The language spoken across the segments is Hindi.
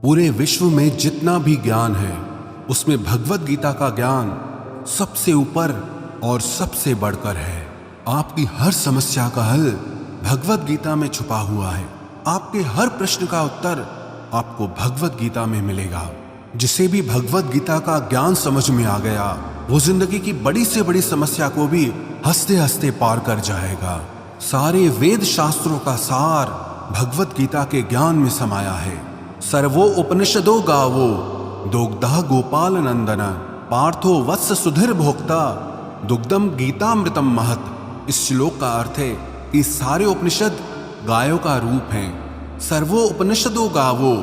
पूरे विश्व में जितना भी ज्ञान है उसमें भगवत गीता का ज्ञान सबसे ऊपर और सबसे बढ़कर है। आपकी हर समस्या का हल भगवत गीता में छुपा हुआ है। आपके हर प्रश्न का उत्तर आपको भगवत गीता में मिलेगा। जिसे भी भगवत गीता का ज्ञान समझ में आ गया वो जिंदगी की बड़ी से बड़ी समस्या को भी हंसते हंसते पार कर जाएगा। सारे वेद शास्त्रों का सार भगवत गीता के ज्ञान में समाया है। सर्वो उपनिषदो गावो दोग्धा गोपाल नंदन पार्थो वत्स सुधीर भोक्ता दुग्धम गीतामृतम महत। इस श्लोक का अर्थ है कि सारे उपनिषद गायों का रूप हैं। सर्वो उपनिषदो गावो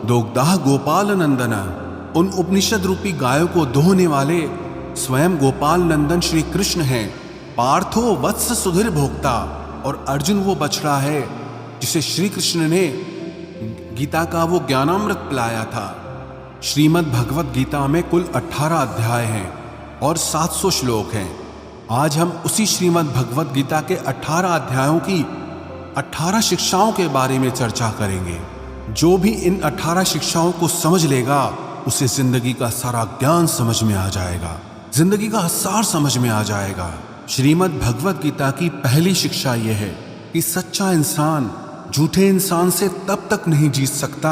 दोग्धा गोपाल नंदन, उन उपनिषद रूपी गायों को दोहने वाले स्वयं गोपाल नंदन श्री कृष्ण हैं। पार्थो वत्स सुधीर भोक्ता, और अर्जुन वो बछड़ा है जिसे श्री कृष्ण ने गीता का वो ज्ञानामृत पिलाया था। श्रीमद् भगवत गीता में कुल 18 अध्याय हैं और 700 श्लोक हैं। आज हम उसी श्रीमद् भगवत गीता के 18 अध्यायों की 18 शिक्षाओं के बारे में चर्चा करेंगे। जो भी इन 18 शिक्षाओं को समझ लेगा उसे जिंदगी का सारा ज्ञान समझ में आ जाएगा, जिंदगी का सार समझ में आ जाएगा। श्रीमद् भगवत गीता की पहली शिक्षा यह है कि सच्चा इंसान झूठे इंसान से तब तक नहीं जीत सकता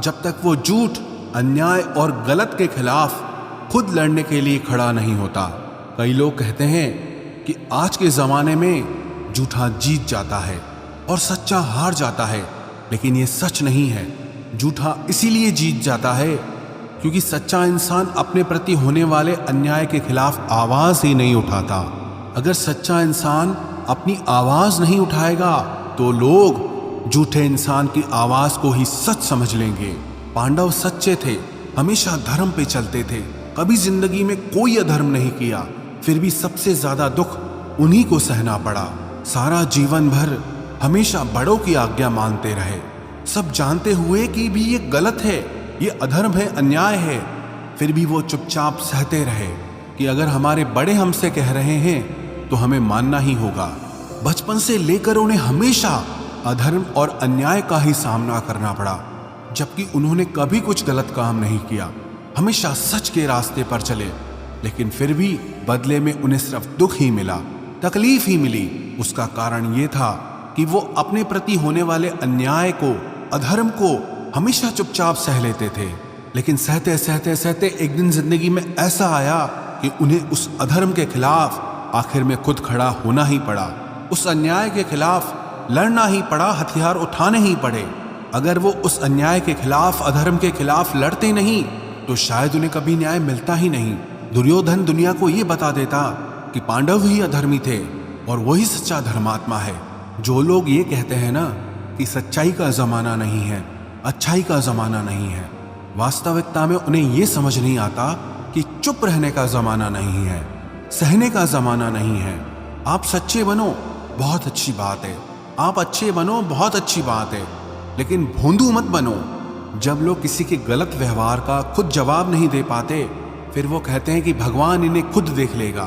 जब तक वो झूठ, अन्याय और गलत के खिलाफ खुद लड़ने के लिए खड़ा नहीं होता। कई लोग कहते हैं कि आज के ज़माने में झूठा जीत जाता है और सच्चा हार जाता है, लेकिन ये सच नहीं है। झूठा इसीलिए जीत जाता है क्योंकि सच्चा इंसान अपने प्रति होने वाले अन्याय के खिलाफ आवाज़ ही नहीं उठाता। अगर सच्चा इंसान अपनी आवाज़ नहीं उठाएगा तो लोग झूठे इंसान की आवाज़ को ही सच समझ लेंगे। पांडव सच्चे थे, हमेशा धर्म पे चलते थे, कभी जिंदगी में कोई अधर्म नहीं किया, फिर भी सबसे ज्यादा दुख उन्हीं को सहना पड़ा। सारा जीवन भर हमेशा बड़ों की आज्ञा मानते रहे, सब जानते हुए कि भी ये गलत है, ये अधर्म है, अन्याय है, फिर भी वो चुपचाप सहते रहे कि अगर हमारे बड़े हमसे कह रहे हैं तो हमें मानना ही होगा। बचपन से लेकर उन्हें हमेशा अधर्म और अन्याय का ही सामना करना पड़ा, जबकि उन्होंने कभी कुछ गलत काम नहीं किया, हमेशा सच के रास्ते पर चले, लेकिन फिर भी बदले में उन्हें सिर्फ दुख ही मिला, तकलीफ ही मिली। उसका कारण ये था कि वो अपने प्रति होने वाले अन्याय को, अधर्म को हमेशा चुपचाप सह लेते थे। लेकिन सहते सहते सहते एक दिन जिंदगी में ऐसा आया कि उन्हें उस अधर्म के खिलाफ आखिर में खुद खड़ा होना ही पड़ा, उस अन्याय के खिलाफ लड़ना ही पड़ा, हथियार उठाने ही पड़े। अगर वो उस अन्याय के खिलाफ, अधर्म के खिलाफ लड़ते नहीं तो शायद उन्हें कभी न्याय मिलता ही नहीं। दुर्योधन दुनिया को ये बता देता कि पांडव ही अधर्मी थे और वही सच्चा धर्मात्मा है। जो लोग ये कहते हैं ना कि सच्चाई का जमाना नहीं है, अच्छाई का जमाना नहीं है, वास्तविकता में उन्हें ये समझ नहीं आता कि चुप रहने का जमाना नहीं है, सहने का जमाना नहीं है। आप सच्चे बनो, बहुत अच्छी बात है, आप अच्छे बनो, बहुत अच्छी बात है, लेकिन भोंदू मत बनो। जब लोग किसी के गलत व्यवहार का खुद जवाब नहीं दे पाते फिर वो कहते हैं कि भगवान इन्हें खुद देख लेगा।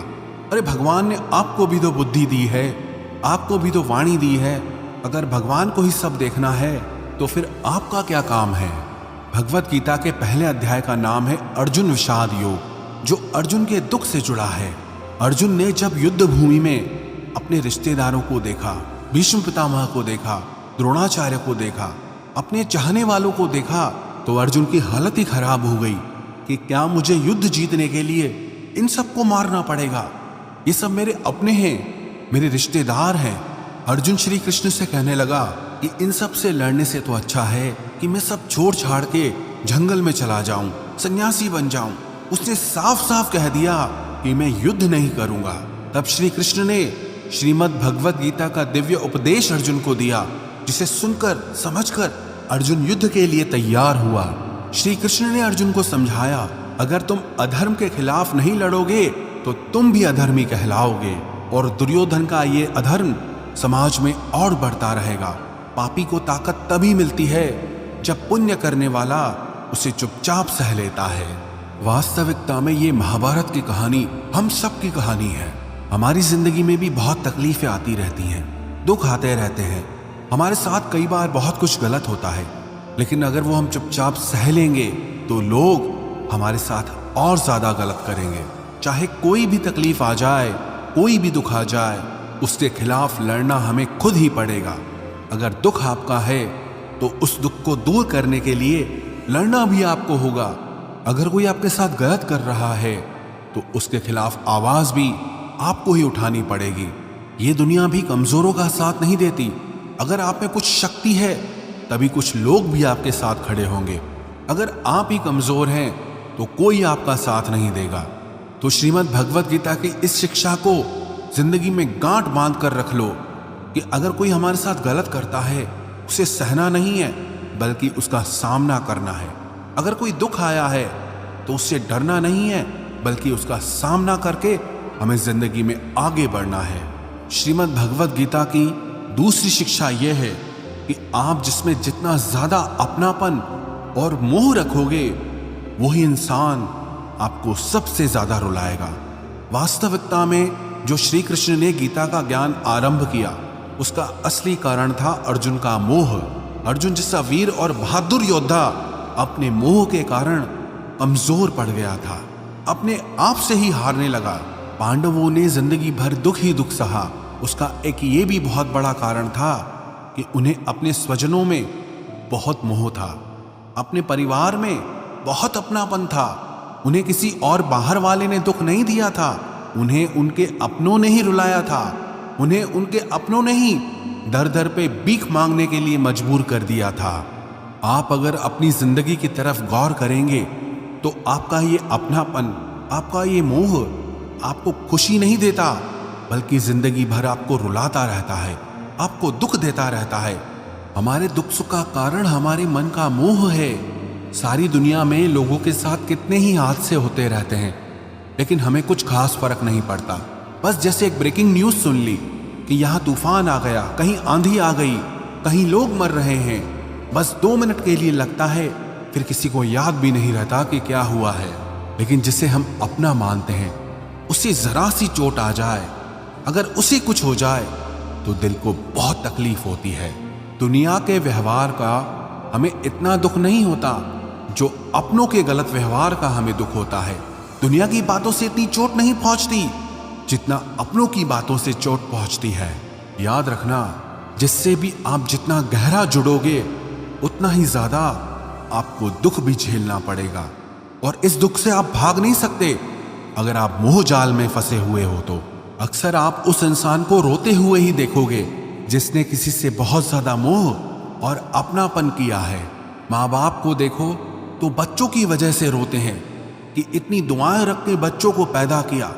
अरे भगवान ने आपको भी तो बुद्धि दी है, आपको भी तो वाणी दी है। अगर भगवान को ही सब देखना है तो फिर आपका क्या काम है। भगवत गीता के पहले अध्याय का नाम है अर्जुन विषाद योग, जो अर्जुन के दुख से जुड़ा है। अर्जुन ने जब युद्ध भूमि में अपने रिश्तेदारों को देखा, भीष्म पितामह को देखा, द्रोणाचार्य को देखा, अपने चाहने वालों को देखा, तो अर्जुन की हालत ही खराब हो गई कि क्या मुझे युद्ध जीतने के लिए इन सबको मारना पड़ेगा। ये सब मेरे अपने हैं, मेरे रिश्तेदार हैं। अर्जुन श्री कृष्ण से कहने लगा कि इन सब से लड़ने से तो अच्छा है कि मैं सब छोड़ छाड़ के जंगल में चला जाऊं, सन्यासी बन जाऊं। उसने साफ साफ कह दिया कि मैं युद्ध नहीं करूंगा। तब श्री कृष्ण ने श्रीमद् भगवत गीता का दिव्य उपदेश अर्जुन को दिया, जिसे सुनकर समझकर अर्जुन युद्ध के लिए तैयार हुआ। श्री कृष्ण ने अर्जुन को समझाया, अगर तुम अधर्म के खिलाफ नहीं लड़ोगे तो तुम भी अधर्मी कहलाओगे और दुर्योधन का ये अधर्म समाज में और बढ़ता रहेगा। पापी को ताकत तभी मिलती है जब पुण्य करने वाला उसे चुपचाप सह लेता है। वास्तविकता में ये महाभारत की कहानी हम सब की कहानी है। हमारी जिंदगी में भी बहुत तकलीफें आती रहती हैं, दुख आते रहते हैं, हमारे साथ कई बार बहुत कुछ गलत होता है, लेकिन अगर वो हम चुपचाप सह लेंगे तो लोग हमारे साथ और ज्यादा गलत करेंगे। चाहे कोई भी तकलीफ आ जाए, कोई भी दुख आ जाए, उसके खिलाफ लड़ना हमें खुद ही पड़ेगा। अगर दुख आपका है तो उस दुख को दूर करने के लिए लड़ना भी आपको होगा। अगर कोई आपके साथ गलत कर रहा है तो उसके खिलाफ आवाज भी आपको ही उठानी पड़ेगी। ये दुनिया भी कमजोरों का साथ नहीं देती। अगर आप में कुछ शक्ति है तभी कुछ लोग भी आपके साथ खड़े होंगे। अगर आप ही कमजोर हैं तो कोई आपका साथ नहीं देगा। तो श्रीमद् भगवत गीता की इस शिक्षा को जिंदगी में गांठ बांध कर रख लो कि अगर कोई हमारे साथ गलत करता है उसे सहना नहीं है बल्कि उसका सामना करना है। अगर कोई दुख आया है तो उससे डरना नहीं है बल्कि उसका सामना करके हमें जिंदगी में आगे बढ़ना है। श्रीमद् भगवत गीता की दूसरी शिक्षा यह है कि आप जिसमें जितना ज्यादा अपनापन और मोह रखोगे वही इंसान आपको सबसे ज्यादा रुलाएगा। वास्तविकता में जो श्री कृष्ण ने गीता का ज्ञान आरंभ किया उसका असली कारण था अर्जुन का मोह। अर्जुन जैसा वीर और बहादुर योद्धा अपने मोह के कारण कमजोर पड़ गया था, अपने आप से ही हारने लगा। पांडवों ने जिंदगी भर दुख ही दुख सहा। उसका एक ये भी बहुत बड़ा कारण था कि उन्हें अपने स्वजनों में बहुत मोह था, अपने परिवार में बहुत अपनापन था। उन्हें किसी और बाहर वाले ने दुख नहीं दिया था, उन्हें उनके अपनों ने ही रुलाया था। उन्हें उनके अपनों ने ही दर दर पे भीख मांगने के लिए मजबूर कर दिया था। आप अगर अपनी जिंदगी की तरफ गौर करेंगे तो आपका ये अपनापन, आपका ये मोह आपको खुशी नहीं देता बल्कि जिंदगी भर आपको रुलाता रहता है, आपको दुख देता रहता है। हमारे दुख सुख का कारण हमारे मन का मोह है। सारी दुनिया में लोगों के साथ कितने ही हादसे होते रहते हैं लेकिन हमें कुछ खास फर्क नहीं पड़ता। बस जैसे एक ब्रेकिंग न्यूज सुन ली कि यहाँ तूफान आ गया, कहीं आंधी आ गई, कहीं लोग मर रहे हैं, बस 2 मिनट के लिए लगता है, फिर किसी को याद भी नहीं रहता कि क्या हुआ है। लेकिन जिसे हम अपना मानते हैं उसे जरा सी चोट आ जाए, अगर उसे कुछ हो जाए तो दिल को बहुत तकलीफ होती है। दुनिया के व्यवहार का हमें इतना दुख नहीं होता जो अपनों के गलत व्यवहार का हमें दुख होता है। दुनिया की बातों से इतनी चोट नहीं पहुंचती जितना अपनों की बातों से चोट पहुंचती है। याद रखना, जिससे भी आप जितना गहरा जुड़ोगे उतना ही ज्यादा आपको दुख भी झेलना पड़ेगा और इस दुख से आप भाग नहीं सकते। अगर आप मोह जाल में फंसे हुए हो तो अक्सर आप उस इंसान को रोते हुए ही देखोगे जिसने किसी से बहुत ज्यादा मोह और अपनापन किया है। माँ बाप को देखो तो बच्चों की वजह से रोते हैं कि इतनी दुआएं रख के बच्चों को पैदा किया,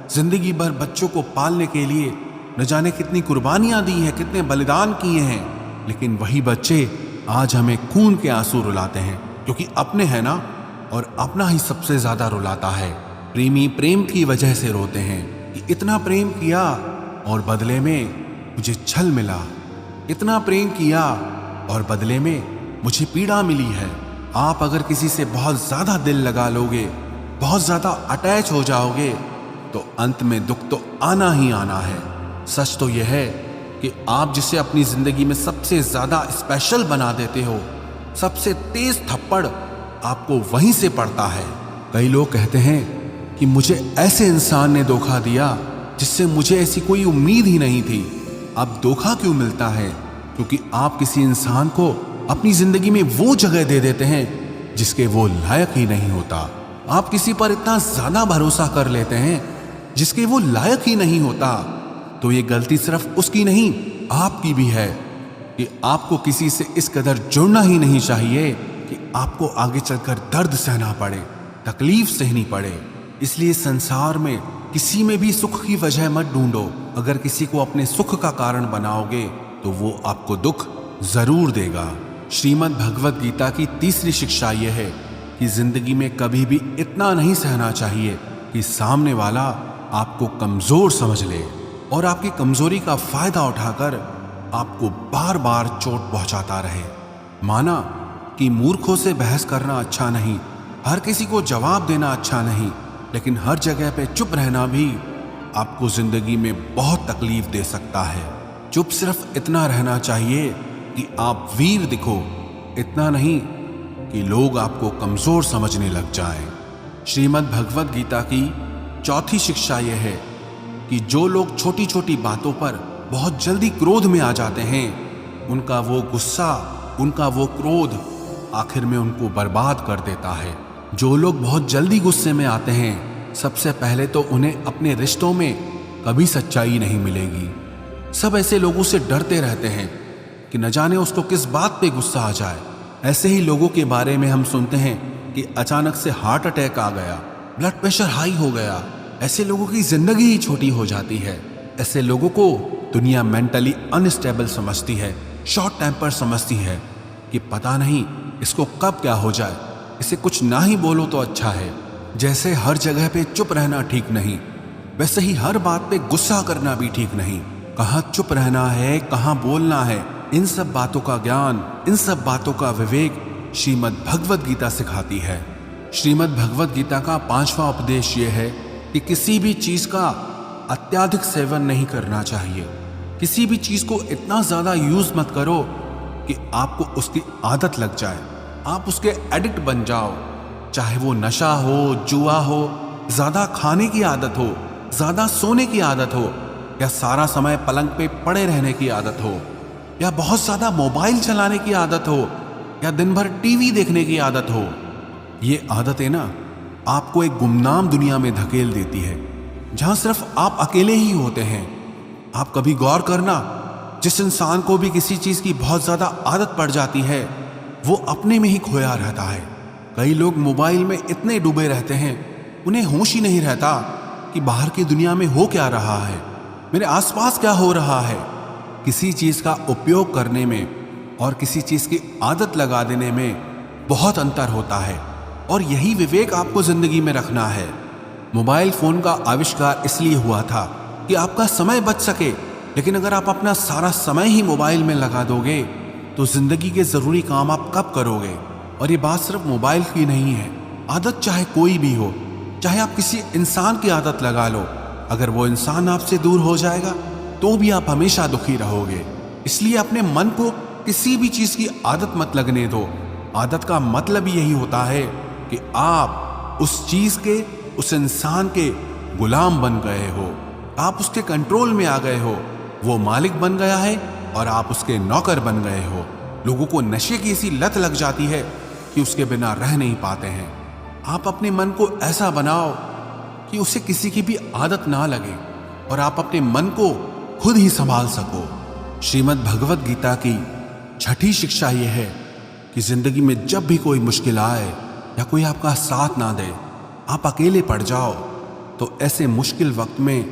जिंदगी भर बच्चों को पालने के लिए न जाने कितनी कुर्बानियां दी हैं, कितने बलिदान किए हैं, लेकिन वही बच्चे आज हमें खून के आंसू रुलाते हैं क्योंकि अपने हैं ना, और अपना ही सबसे ज्यादा रुलाता है। प्रेमी प्रेम की वजह से रोते हैं कि इतना प्रेम किया और बदले में मुझे छल मिला, इतना प्रेम किया और बदले में मुझे पीड़ा मिली है। आप अगर किसी से बहुत ज्यादा दिल लगा लोगे, बहुत ज्यादा अटैच हो जाओगे तो अंत में दुख तो आना ही आना है। सच तो यह है कि आप जिसे अपनी जिंदगी में सबसे ज्यादा स्पेशल बना देते हो, सबसे तेज थप्पड़ आपको वहीं से पड़ता है। कई लोग कहते हैं कि मुझे ऐसे इंसान ने धोखा दिया जिससे मुझे ऐसी कोई उम्मीद ही नहीं थी। अब धोखा क्यों मिलता है? क्योंकि आप किसी इंसान को अपनी जिंदगी में वो जगह दे देते हैं जिसके वो लायक ही नहीं होता। आप किसी पर इतना ज्यादा भरोसा कर लेते हैं जिसके वो लायक ही नहीं होता। तो ये गलती सिर्फ उसकी नहीं, आपकी भी है कि आपको किसी से इस कदर जुड़ना ही नहीं चाहिए कि आपको आगे चलकर दर्द सहना पड़े, तकलीफ सहनी पड़े। इसलिए संसार में किसी में भी सुख की वजह मत ढूंढो। अगर किसी को अपने सुख का कारण बनाओगे तो वो आपको दुख जरूर देगा। श्रीमद् भगवत गीता की तीसरी शिक्षा यह है कि जिंदगी में कभी भी इतना नहीं सहना चाहिए कि सामने वाला आपको कमजोर समझ ले और आपकी कमजोरी का फायदा उठाकर आपको बार बार चोट पहुंचाता रहे। माना कि मूर्खों से बहस करना अच्छा नहीं, हर किसी को जवाब देना अच्छा नहीं, लेकिन हर जगह पे चुप रहना भी आपको जिंदगी में बहुत तकलीफ दे सकता है। चुप सिर्फ इतना रहना चाहिए कि आप वीर दिखो, इतना नहीं कि लोग आपको कमजोर समझने लग जाएं। श्रीमद् भगवद गीता की चौथी शिक्षा यह है कि जो लोग छोटी छोटी बातों पर बहुत जल्दी क्रोध में आ जाते हैं, उनका वो गुस्सा, उनका वो क्रोध आखिर में उनको बर्बाद कर देता है। जो लोग बहुत जल्दी गुस्से में आते हैं, सबसे पहले तो उन्हें अपने रिश्तों में कभी सच्चाई नहीं मिलेगी। सब ऐसे लोगों से डरते रहते हैं कि न जाने उसको किस बात पे गुस्सा आ जाए। ऐसे ही लोगों के बारे में हम सुनते हैं कि अचानक से हार्ट अटैक आ गया, ब्लड प्रेशर हाई हो गया। ऐसे लोगों की जिंदगी ही छोटी हो जाती है। ऐसे लोगों को दुनिया मेंटली अनस्टेबल समझती है, शॉर्ट टेम्पर समझती है कि पता नहीं इसको कब क्या हो जाए, इसे कुछ ना ही बोलो तो अच्छा है। जैसे हर जगह पे चुप रहना ठीक नहीं, वैसे ही हर बात पे गुस्सा करना भी ठीक नहीं। कहाँ चुप रहना है, कहाँ बोलना है, इन सब बातों का ज्ञान, इन सब बातों का विवेक श्रीमद् भगवद गीता सिखाती है। श्रीमद् भगवद गीता का 5वां उपदेश यह है कि किसी भी चीज का अत्यधिक सेवन नहीं करना चाहिए। किसी भी चीज को इतना ज्यादा यूज मत करो कि आपको उसकी आदत लग जाए, आप उसके एडिक्ट बन जाओ। चाहे वो नशा हो, जुआ हो, ज्यादा खाने की आदत हो, ज्यादा सोने की आदत हो, या सारा समय पलंग पे पड़े रहने की आदत हो, या बहुत ज्यादा मोबाइल चलाने की आदत हो, या दिन भर टीवी देखने की आदत हो। ये आदतें ना आपको एक गुमनाम दुनिया में धकेल देती है, जहां सिर्फ आप अकेले ही होते हैं। आप कभी गौर करना, जिस इंसान को भी किसी चीज की बहुत ज्यादा आदत पड़ जाती है, वो अपने में ही खोया रहता है। कई लोग मोबाइल में इतने डूबे रहते हैं, उन्हें होश ही नहीं रहता कि बाहर की दुनिया में हो क्या रहा है, मेरे आसपास क्या हो रहा है। किसी चीज का उपयोग करने में और किसी चीज की आदत लगा देने में बहुत अंतर होता है, और यही विवेक आपको जिंदगी में रखना है। मोबाइल फोन का आविष्कार इसलिए हुआ था कि आपका समय बच सके, लेकिन अगर आप अपना सारा समय ही मोबाइल में लगा दोगे तो जिंदगी के जरूरी काम आप कब करोगे। और ये बात सिर्फ मोबाइल की नहीं है, आदत चाहे कोई भी हो, चाहे आप किसी इंसान की आदत लगा लो, अगर वो इंसान आपसे दूर हो जाएगा तो भी आप हमेशा दुखी रहोगे। इसलिए अपने मन को किसी भी चीज की आदत मत लगने दो। आदत का मतलब यही होता है कि आप उस चीज के, उस इंसान के गुलाम बन गए हो, आप उसके कंट्रोल में आ गए हो। वो मालिक बन गया है और आप उसके नौकर बन गए हो। लोगों को नशे की ऐसी लत लग जाती है कि उसके बिना रह नहीं पाते हैं। आप अपने मन को ऐसा बनाओ कि उसे किसी की भी आदत ना लगे और आप अपने मन को खुद ही संभाल सको। श्रीमद् भगवद गीता की छठी शिक्षा यह है कि जिंदगी में जब भी कोई मुश्किल आए या कोई आपका साथ ना दे, आप अकेले पड़ जाओ, तो ऐसे मुश्किल वक्त में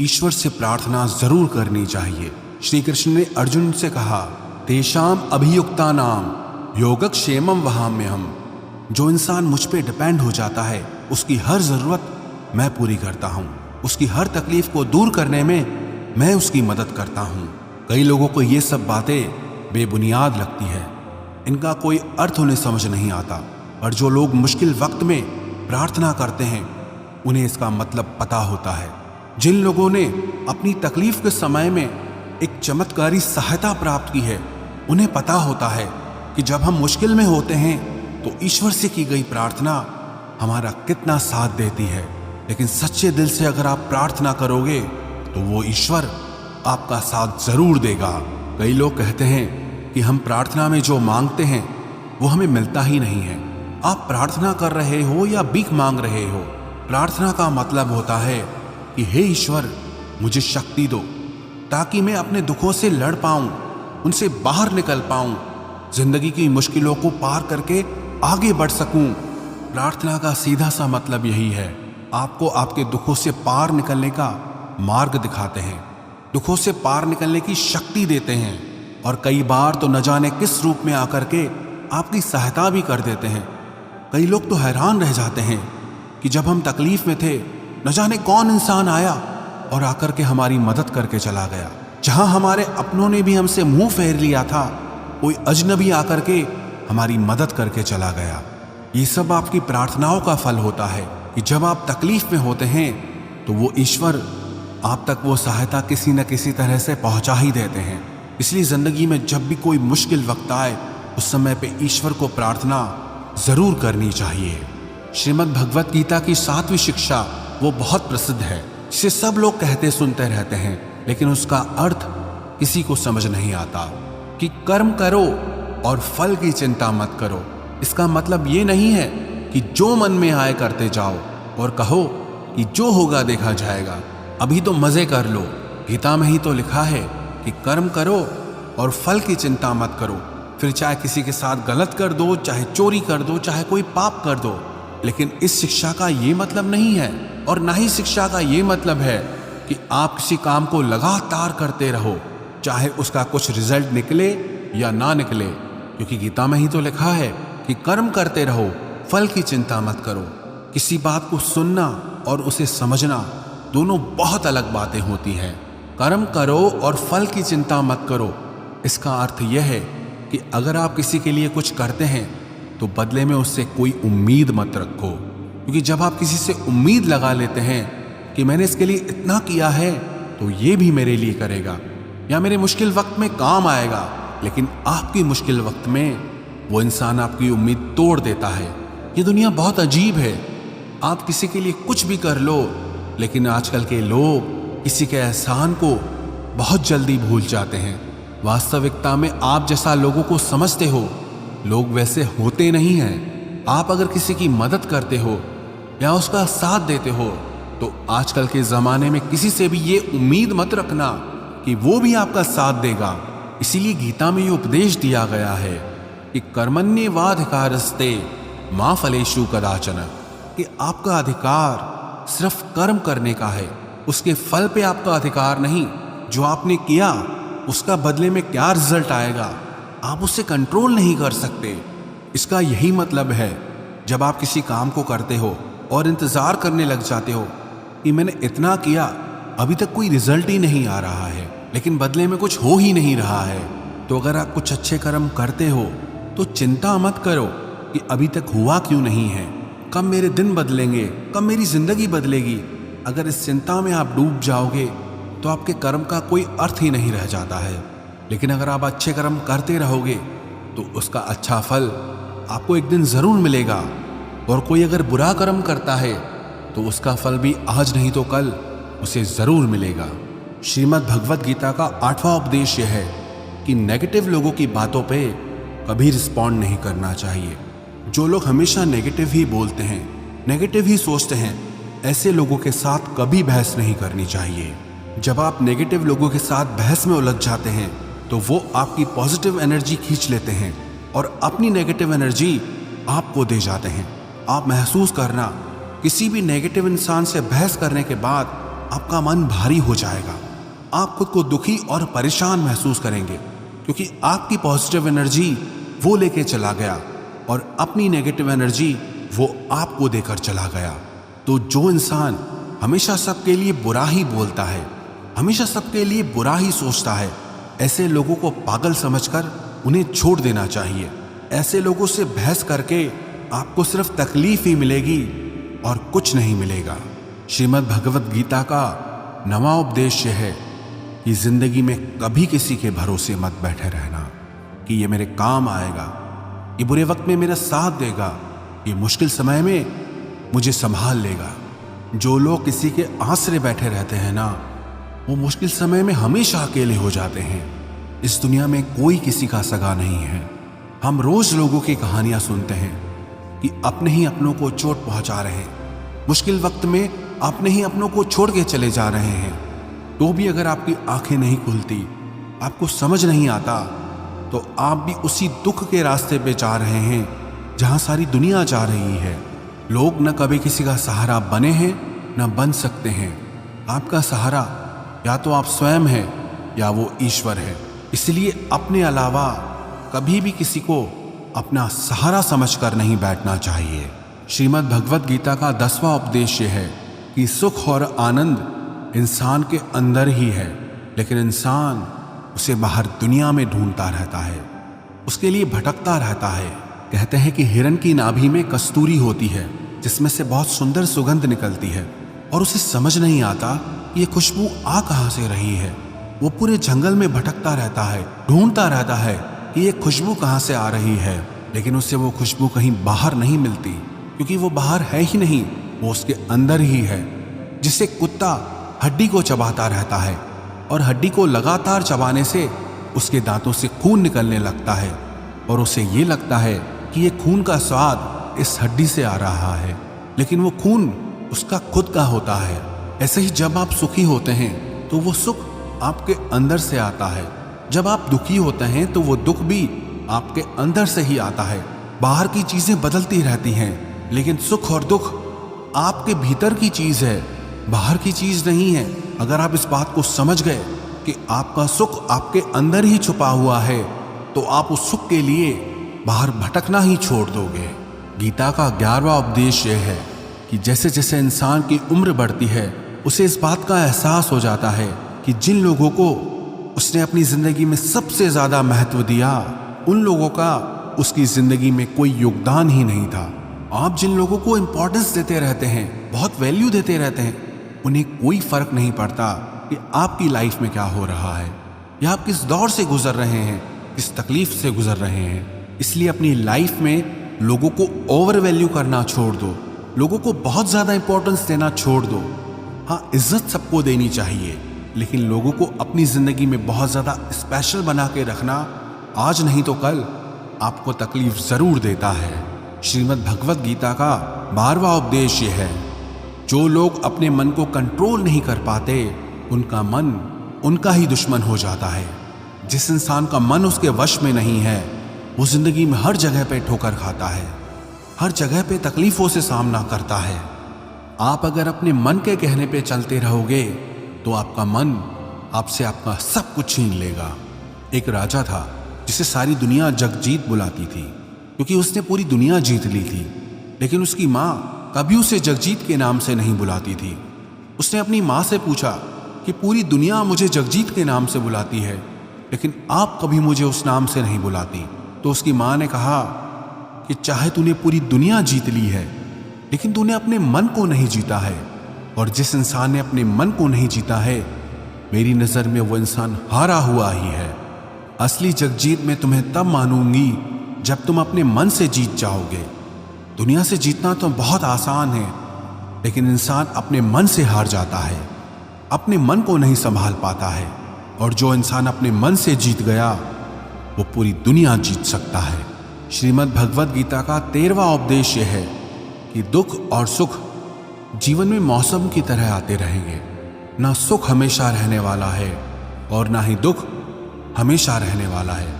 ईश्वर से प्रार्थना जरूर करनी चाहिए। श्री कृष्ण ने अर्जुन से कहा, तेषाम अभियुक्ता नाम योगक्षेमम वहाम्यहम्। जो इंसान मुझ पे डिपेंड हो जाता है, उसकी हर जरूरत मैं पूरी करता हूँ, उसकी हर तकलीफ को दूर करने में मैं उसकी मदद करता हूँ। कई लोगों को ये सब बातें बेबुनियाद लगती है, इनका कोई अर्थ उन्हें समझ नहीं आता, और जो लोग मुश्किल वक्त में प्रार्थना करते हैं उन्हें इसका मतलब पता होता है। जिन लोगों ने अपनी तकलीफ के समय में एक चमत्कारी सहायता प्राप्त की है, उन्हें पता होता है कि जब हम मुश्किल में होते हैं तो ईश्वर से की गई प्रार्थना हमारा कितना साथ देती है। लेकिन सच्चे दिल से अगर आप प्रार्थना करोगे तो वो ईश्वर आपका साथ जरूर देगा। कई लोग कहते हैं कि हम प्रार्थना में जो मांगते हैं वो हमें मिलता ही नहीं है। आप प्रार्थना कर रहे हो या भीख मांग रहे हो, प्रार्थना का मतलब होता है कि हे ईश्वर, मुझे शक्ति दो ताकि मैं अपने दुखों से लड़ पाऊं, उनसे बाहर निकल पाऊं, जिंदगी की मुश्किलों को पार करके आगे बढ़ सकूं। प्रार्थना का सीधा सा मतलब यही है, आपको आपके दुखों से पार निकलने का मार्ग दिखाते हैं, दुखों से पार निकलने की शक्ति देते हैं, और कई बार तो न जाने किस रूप में आकर के आपकी सहायता भी कर देते हैं। कई लोग तो हैरान रह जाते हैं कि जब हम तकलीफ में थे, न जाने कौन इंसान आया और आकर के हमारी मदद करके चला गया। जहां हमारे अपनों ने भी हमसे मुंह फेर लिया था, कोई अजनबी आकर के हमारी मदद करके चला गया। ये सब आपकी प्रार्थनाओं का फल होता है कि जब आप तकलीफ में होते हैं तो वो ईश्वर आप तक वो सहायता किसी न किसी तरह से पहुंचा ही देते हैं। इसलिए जिंदगी में जब भी कोई मुश्किल वक्त आए, उस समय पे ईश्वर को प्रार्थना जरूर करनी चाहिए। श्रीमद् भगवत गीता की 7वीं शिक्षा वो बहुत प्रसिद्ध है, जिसे सब लोग कहते सुनते रहते हैं, लेकिन उसका अर्थ किसी को समझ नहीं आता कि कर्म करो और फल की चिंता मत करो। इसका मतलब ये नहीं है कि जो मन में आए करते जाओ और कहो कि जो होगा देखा जाएगा, अभी तो मजे कर लो। गीता में ही तो लिखा है कि कर्म करो और फल की चिंता मत करो। फिर चाहे किसी के साथ गलत कर दो, चाहे चोरी कर दो, चाहे कोई पाप कर दो। लेकिन इस शिक्षा का ये मतलब नहीं है, और ना ही शिक्षा का ये मतलब है कि आप किसी काम को लगातार करते रहो, चाहे उसका कुछ रिजल्ट निकले या ना निकले। क्योंकि गीता में ही तो लिखा है कि कर्म करते रहो, फल की चिंता मत करो। किसी बात को सुनना और उसे समझना दोनों बहुत अलग बातें होती हैं। कर्म करो और फल की चिंता मत करो, इसका अर्थ यह है कि अगर आप किसी के लिए कुछ करते हैं तो बदले में उससे कोई उम्मीद मत रखो। क्योंकि जब आप किसी से उम्मीद लगा लेते हैं कि मैंने इसके लिए इतना किया है तो ये भी मेरे लिए करेगा या मेरे मुश्किल वक्त में काम आएगा, लेकिन आपकी मुश्किल वक्त में वो इंसान आपकी उम्मीद तोड़ देता है। ये दुनिया बहुत अजीब है। आप किसी के लिए कुछ भी कर लो, लेकिन आजकल के लोग किसी के एहसान को बहुत जल्दी भूल जाते हैं। वास्तविकता में आप जैसा लोगों को समझते हो, लोग वैसे होते नहीं हैं। आप अगर किसी की मदद करते हो या उसका साथ देते हो तो आजकल के ज़माने में किसी से भी ये उम्मीद मत रखना कि वो भी आपका साथ देगा। इसीलिए गीता में ये उपदेश दिया गया है कि कर्मण्येवाधिकारस्ते मा फलेषु कदाचन, कि आपका अधिकार सिर्फ कर्म करने का है, उसके फल पे आपका अधिकार नहीं। जो आपने किया उसका बदले में क्या रिजल्ट आएगा आप उससे कंट्रोल नहीं कर सकते। इसका यही मतलब है, जब आप किसी काम को करते हो और इंतजार करने लग जाते हो कि मैंने इतना किया, अभी तक कोई रिजल्ट ही नहीं आ रहा है, लेकिन बदले में कुछ हो ही नहीं रहा है, तो अगर आप कुछ अच्छे कर्म करते हो तो चिंता मत करो कि अभी तक हुआ क्यों नहीं है, कब मेरे दिन बदलेंगे, कब मेरी जिंदगी बदलेगी। अगर इस चिंता में आप डूब जाओगे तो आपके कर्म का कोई अर्थ ही नहीं रह जाता है। लेकिन अगर आप अच्छे कर्म करते रहोगे तो उसका अच्छा फल आपको एक दिन जरूर मिलेगा। और कोई अगर बुरा कर्म करता है तो उसका फल भी आज नहीं तो कल उसे जरूर मिलेगा। श्रीमद् भगवत गीता का 8वां उपदेश यह है कि नेगेटिव लोगों की बातों पे कभी रिस्पॉन्ड नहीं करना चाहिए। जो लोग हमेशा नेगेटिव ही बोलते हैं, नेगेटिव ही सोचते हैं, ऐसे लोगों के साथ कभी बहस नहीं करनी चाहिए। जब आप नेगेटिव लोगों के साथ बहस में उलझ जाते हैं तो वो आपकी पॉजिटिव एनर्जी खींच लेते हैं और अपनी नेगेटिव एनर्जी आपको दे जाते हैं। आप महसूस करना, किसी भी नेगेटिव इंसान से बहस करने के बाद आपका मन भारी हो जाएगा। आप खुद को दुखी और परेशान महसूस करेंगे, क्योंकि आपकी पॉजिटिव एनर्जी वो लेके चला गया और अपनी नेगेटिव एनर्जी वो आपको देकर चला गया। तो जो इंसान हमेशा सबके लिए बुरा ही बोलता है, हमेशा सबके लिए बुरा ही सोचता है, ऐसे लोगों को पागल समझकर उन्हें छोड़ देना चाहिए। ऐसे लोगों से बहस करके आपको सिर्फ तकलीफ ही मिलेगी और कुछ नहीं मिलेगा। श्रीमद् भगवत गीता का 9वां उपदेश है कि जिंदगी में कभी किसी के भरोसे मत बैठे रहना कि ये मेरे काम आएगा, ये बुरे वक्त में मेरा साथ देगा, ये मुश्किल समय में मुझे संभाल लेगा। जो लोग किसी के आसरे बैठे रहते हैं ना, वो मुश्किल समय में हमेशा अकेले हो जाते हैं। इस दुनिया में कोई किसी का सगा नहीं है। हम रोज लोगों की कहानियां सुनते हैं कि अपने ही अपनों को चोट पहुंचा रहे हैं, मुश्किल वक्त में अपने ही अपनों को छोड़ के चले जा रहे हैं। तो भी अगर आपकी आंखें नहीं खुलती, आपको समझ नहीं आता, तो आप भी उसी दुख के रास्ते पे जा रहे हैं जहां सारी दुनिया जा रही है। लोग न कभी किसी का सहारा बने हैं न बन सकते हैं। आपका सहारा या तो आप स्वयं हैं या वो ईश्वर है। इसलिए अपने अलावा कभी भी किसी को अपना सहारा समझकर नहीं बैठना चाहिए। श्रीमद् भगवत गीता का 10वां उपदेश है कि सुख और आनंद इंसान के अंदर ही है, लेकिन इंसान उसे बाहर दुनिया में ढूंढता रहता है, उसके लिए भटकता रहता है। कहते हैं कि हिरण की नाभि में कस्तूरी होती है, जिसमें से बहुत सुंदर सुगंध निकलती है, और उसे समझ नहीं आता कि ये खुशबू आ कहां से रही है। वो पूरे जंगल में भटकता रहता है, ढूंढता रहता है कि ये खुशबू कहाँ से आ रही है, लेकिन उससे वो खुशबू कहीं बाहर नहीं मिलती, क्योंकि वो बाहर है ही नहीं, वो उसके अंदर ही है। जिसे कुत्ता हड्डी को चबाता रहता है और हड्डी को लगातार चबाने से उसके दांतों से खून निकलने लगता है और उसे ये लगता है कि ये खून का स्वाद इस हड्डी से आ रहा है, लेकिन वो खून उसका खुद का होता है। ऐसे ही जब आप सुखी होते हैं तो वो सुख आपके अंदर से आता है। जब आप दुखी होते हैं तो वो दुख भी आपके अंदर से ही आता है। बाहर की चीजें बदलती रहती हैं, लेकिन सुख और दुख आपके भीतर की चीज है, बाहर की चीज नहीं है। अगर आप इस बात को समझ गए कि आपका सुख आपके अंदर ही छुपा हुआ है, तो आप उस सुख के लिए बाहर भटकना ही छोड़ दोगे। गीता का 11वां उपदेश यह है कि जैसे जैसे इंसान की उम्र बढ़ती है, उसे इस बात का एहसास हो जाता है कि जिन लोगों को उसने अपनी जिंदगी में सबसे ज्यादा महत्व दिया, उन लोगों का उसकी जिंदगी में कोई योगदान ही नहीं था। आप जिन लोगों को इंपॉर्टेंस देते रहते हैं, बहुत वैल्यू देते रहते हैं, उन्हें कोई फर्क नहीं पड़ता कि आपकी लाइफ में क्या हो रहा है या आप किस दौर से गुजर रहे हैं, किस तकलीफ से गुजर रहे हैं। इसलिए अपनी लाइफ में लोगों को ओवर वैल्यू करना छोड़ दो, लोगों को बहुत ज्यादा इंपॉर्टेंस देना छोड़ दो। हाँ, इज्जत सबको देनी चाहिए, लेकिन लोगों को अपनी जिंदगी में बहुत ज्यादा स्पेशल बना के रखना आज नहीं तो कल आपको तकलीफ जरूर देता है। श्रीमद् भगवत गीता का 12वां उपदेश यह है, जो लोग अपने मन को कंट्रोल नहीं कर पाते, उनका मन उनका ही दुश्मन हो जाता है। जिस इंसान का मन उसके वश में नहीं है, वो जिंदगी में हर जगह पे ठोकर खाता है, हर जगह पे तकलीफों से सामना करता है। आप अगर अपने मन के कहने पे चलते रहोगे तो आपका मन आपसे आपका सब कुछ छीन लेगा। एक राजा था जिसे सारी दुनिया जगजीत बुलाती थी, क्योंकि उसने पूरी दुनिया जीत ली थी, लेकिन उसकी माँ कभी उसे जगजीत के नाम से नहीं बुलाती थी। उसने अपनी माँ से पूछा कि पूरी दुनिया मुझे जगजीत के नाम से बुलाती है, लेकिन आप कभी मुझे उस नाम से नहीं बुलाती। तो उसकी माँ ने कहा कि चाहे तूने पूरी दुनिया जीत ली है, लेकिन तूने अपने मन को नहीं जीता है, और जिस इंसान ने अपने मन को नहीं जीता है, मेरी नजर में वो इंसान हारा हुआ ही है। असली जगजीत मैं तुम्हें तब मानूंगी जब तुम अपने मन से जीत जाओगे। दुनिया से जीतना तो बहुत आसान है, लेकिन इंसान अपने मन से हार जाता है, अपने मन को नहीं संभाल पाता है। और जो इंसान अपने मन से जीत गया, वो पूरी दुनिया जीत सकता है। श्रीमद् भगवत गीता का 13वां उपदेश यह है कि दुख और सुख जीवन में मौसम की तरह आते रहेंगे। ना सुख हमेशा रहने वाला है और ना ही दुख हमेशा रहने वाला है।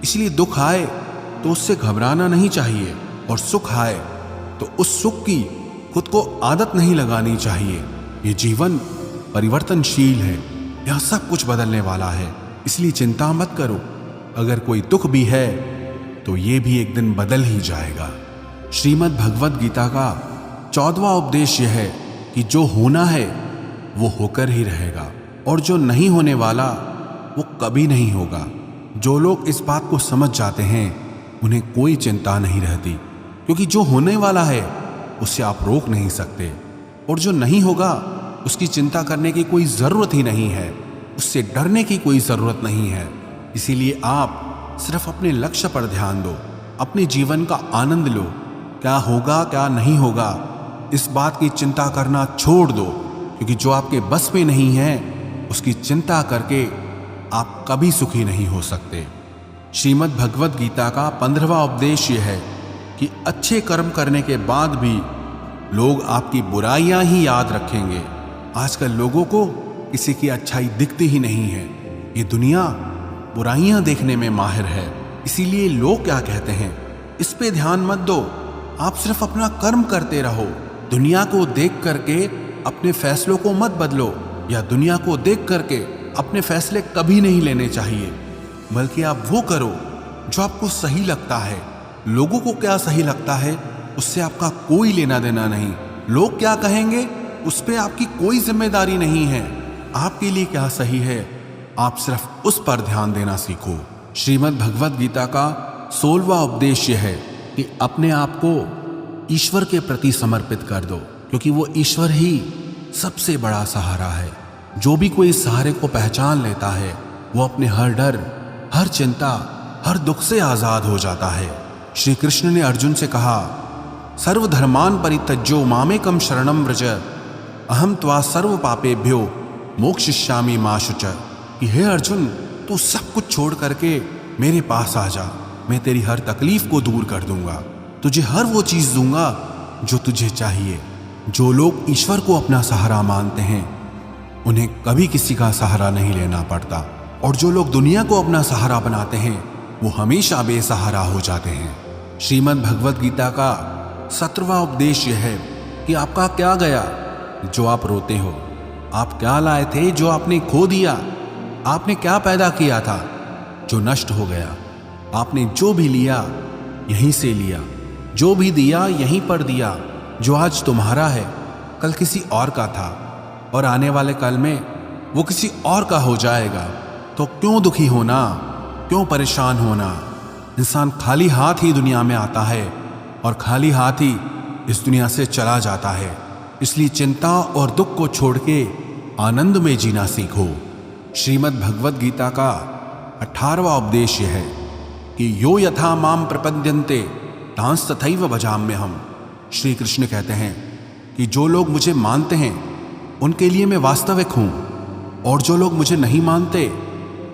इसलिए दुख आए तो उससे घबराना नहीं चाहिए, और सुख आए तो उस सुख की खुद को आदत नहीं लगानी चाहिए। ये जीवन परिवर्तनशील है, यह सब कुछ बदलने वाला है, इसलिए चिंता मत करो। अगर कोई दुख भी है तो ये भी एक दिन बदल ही जाएगा। श्रीमद् भगवत गीता का 14वां उपदेश यह है कि जो होना है वो होकर ही रहेगा, और जो नहीं होने वाला वो कभी नहीं होगा। जो लोग इस बात को समझ जाते हैं, उन्हें कोई चिंता नहीं रहती, क्योंकि जो होने वाला है उसे आप रोक नहीं सकते, और जो नहीं होगा उसकी चिंता करने की कोई ज़रूरत ही नहीं है, उससे डरने की कोई ज़रूरत नहीं है। इसीलिए आप सिर्फ अपने लक्ष्य पर ध्यान दो, अपने जीवन का आनंद लो। क्या होगा क्या नहीं होगा इस बात की चिंता करना छोड़ दो, क्योंकि जो आपके बस में नहीं है उसकी चिंता करके आप कभी सुखी नहीं हो सकते। श्रीमद् भगवत गीता का 15वां उपदेश यह है कि अच्छे कर्म करने के बाद भी लोग आपकी बुराइयां ही याद रखेंगे। आजकल लोगों को किसी की अच्छाई दिखती ही नहीं है, ये दुनिया बुराइयां देखने में माहिर है। इसीलिए लोग क्या कहते हैं, इस पे ध्यान मत दो, आप सिर्फ अपना कर्म करते रहो। दुनिया को देख करके अपने फैसलों को मत बदलो, या दुनिया को देख करके अपने फैसले कभी नहीं लेने चाहिए, बल्कि आप वो करो जो आपको सही लगता है। लोगों को क्या सही लगता है उससे आपका कोई लेना देना नहीं। लोग क्या कहेंगे उस पे आपकी कोई जिम्मेदारी नहीं है। आपके लिए क्या सही है, आप सिर्फ उस पर ध्यान देना सीखो। श्रीमद् भगवत गीता का 16वां उपदेश यह है कि अपने आप को ईश्वर के प्रति समर्पित कर दो, क्योंकि वो ईश्वर ही सबसे बड़ा सहारा है। जो भी कोई इस सहारे को पहचान लेता है, वो अपने हर डर, हर चिंता, हर दुख से आजाद हो जाता है। श्री कृष्ण ने अर्जुन से कहा, सर्वधर्मान परित्यज्यो मामेकम शरणम व्रज अहम त्वा सर्व पापेभ्यो मोक्षयिष्यामि मा शुच। कि हे अर्जुन, तू सब कुछ छोड़ करके मेरे पास आ जा, मैं तेरी हर तकलीफ को दूर कर दूंगा, तुझे हर वो चीज दूंगा जो तुझे चाहिए। जो लोग ईश्वर को अपना सहारा मानते हैं उन्हें कभी किसी का सहारा नहीं लेना पड़ता, और जो लोग दुनिया को अपना सहारा बनाते हैं वो हमेशा बेसहारा हो जाते हैं। श्रीमद् भगवद गीता का 17वां उपदेश यह है कि आपका क्या गया जो आप रोते हो, आप क्या लाए थे जो आपने खो दिया, आपने क्या पैदा किया था जो नष्ट हो गया, आपने जो भी लिया यहीं से लिया, जो भी दिया यहीं पर दिया। जो आज तुम्हारा है कल किसी और का था, और आने वाले कल में वो किसी और का हो जाएगा। तो क्यों दुखी होना, क्यों परेशान होना। इंसान खाली हाथ ही दुनिया में आता है और खाली हाथ ही इस दुनिया से चला जाता है। इसलिए चिंता और दुख को छोड़ के आनंद में जीना सीखो। श्रीमद् भगवद गीता का 18वां उपदेश यह है कि यो यथा माम प्रपद्यन्ते तांस तथैव भजाम्यहम्। श्री कृष्ण कहते हैं कि जो लोग मुझे मानते हैं उनके लिए मैं वास्तविक हूं, और जो लोग मुझे नहीं मानते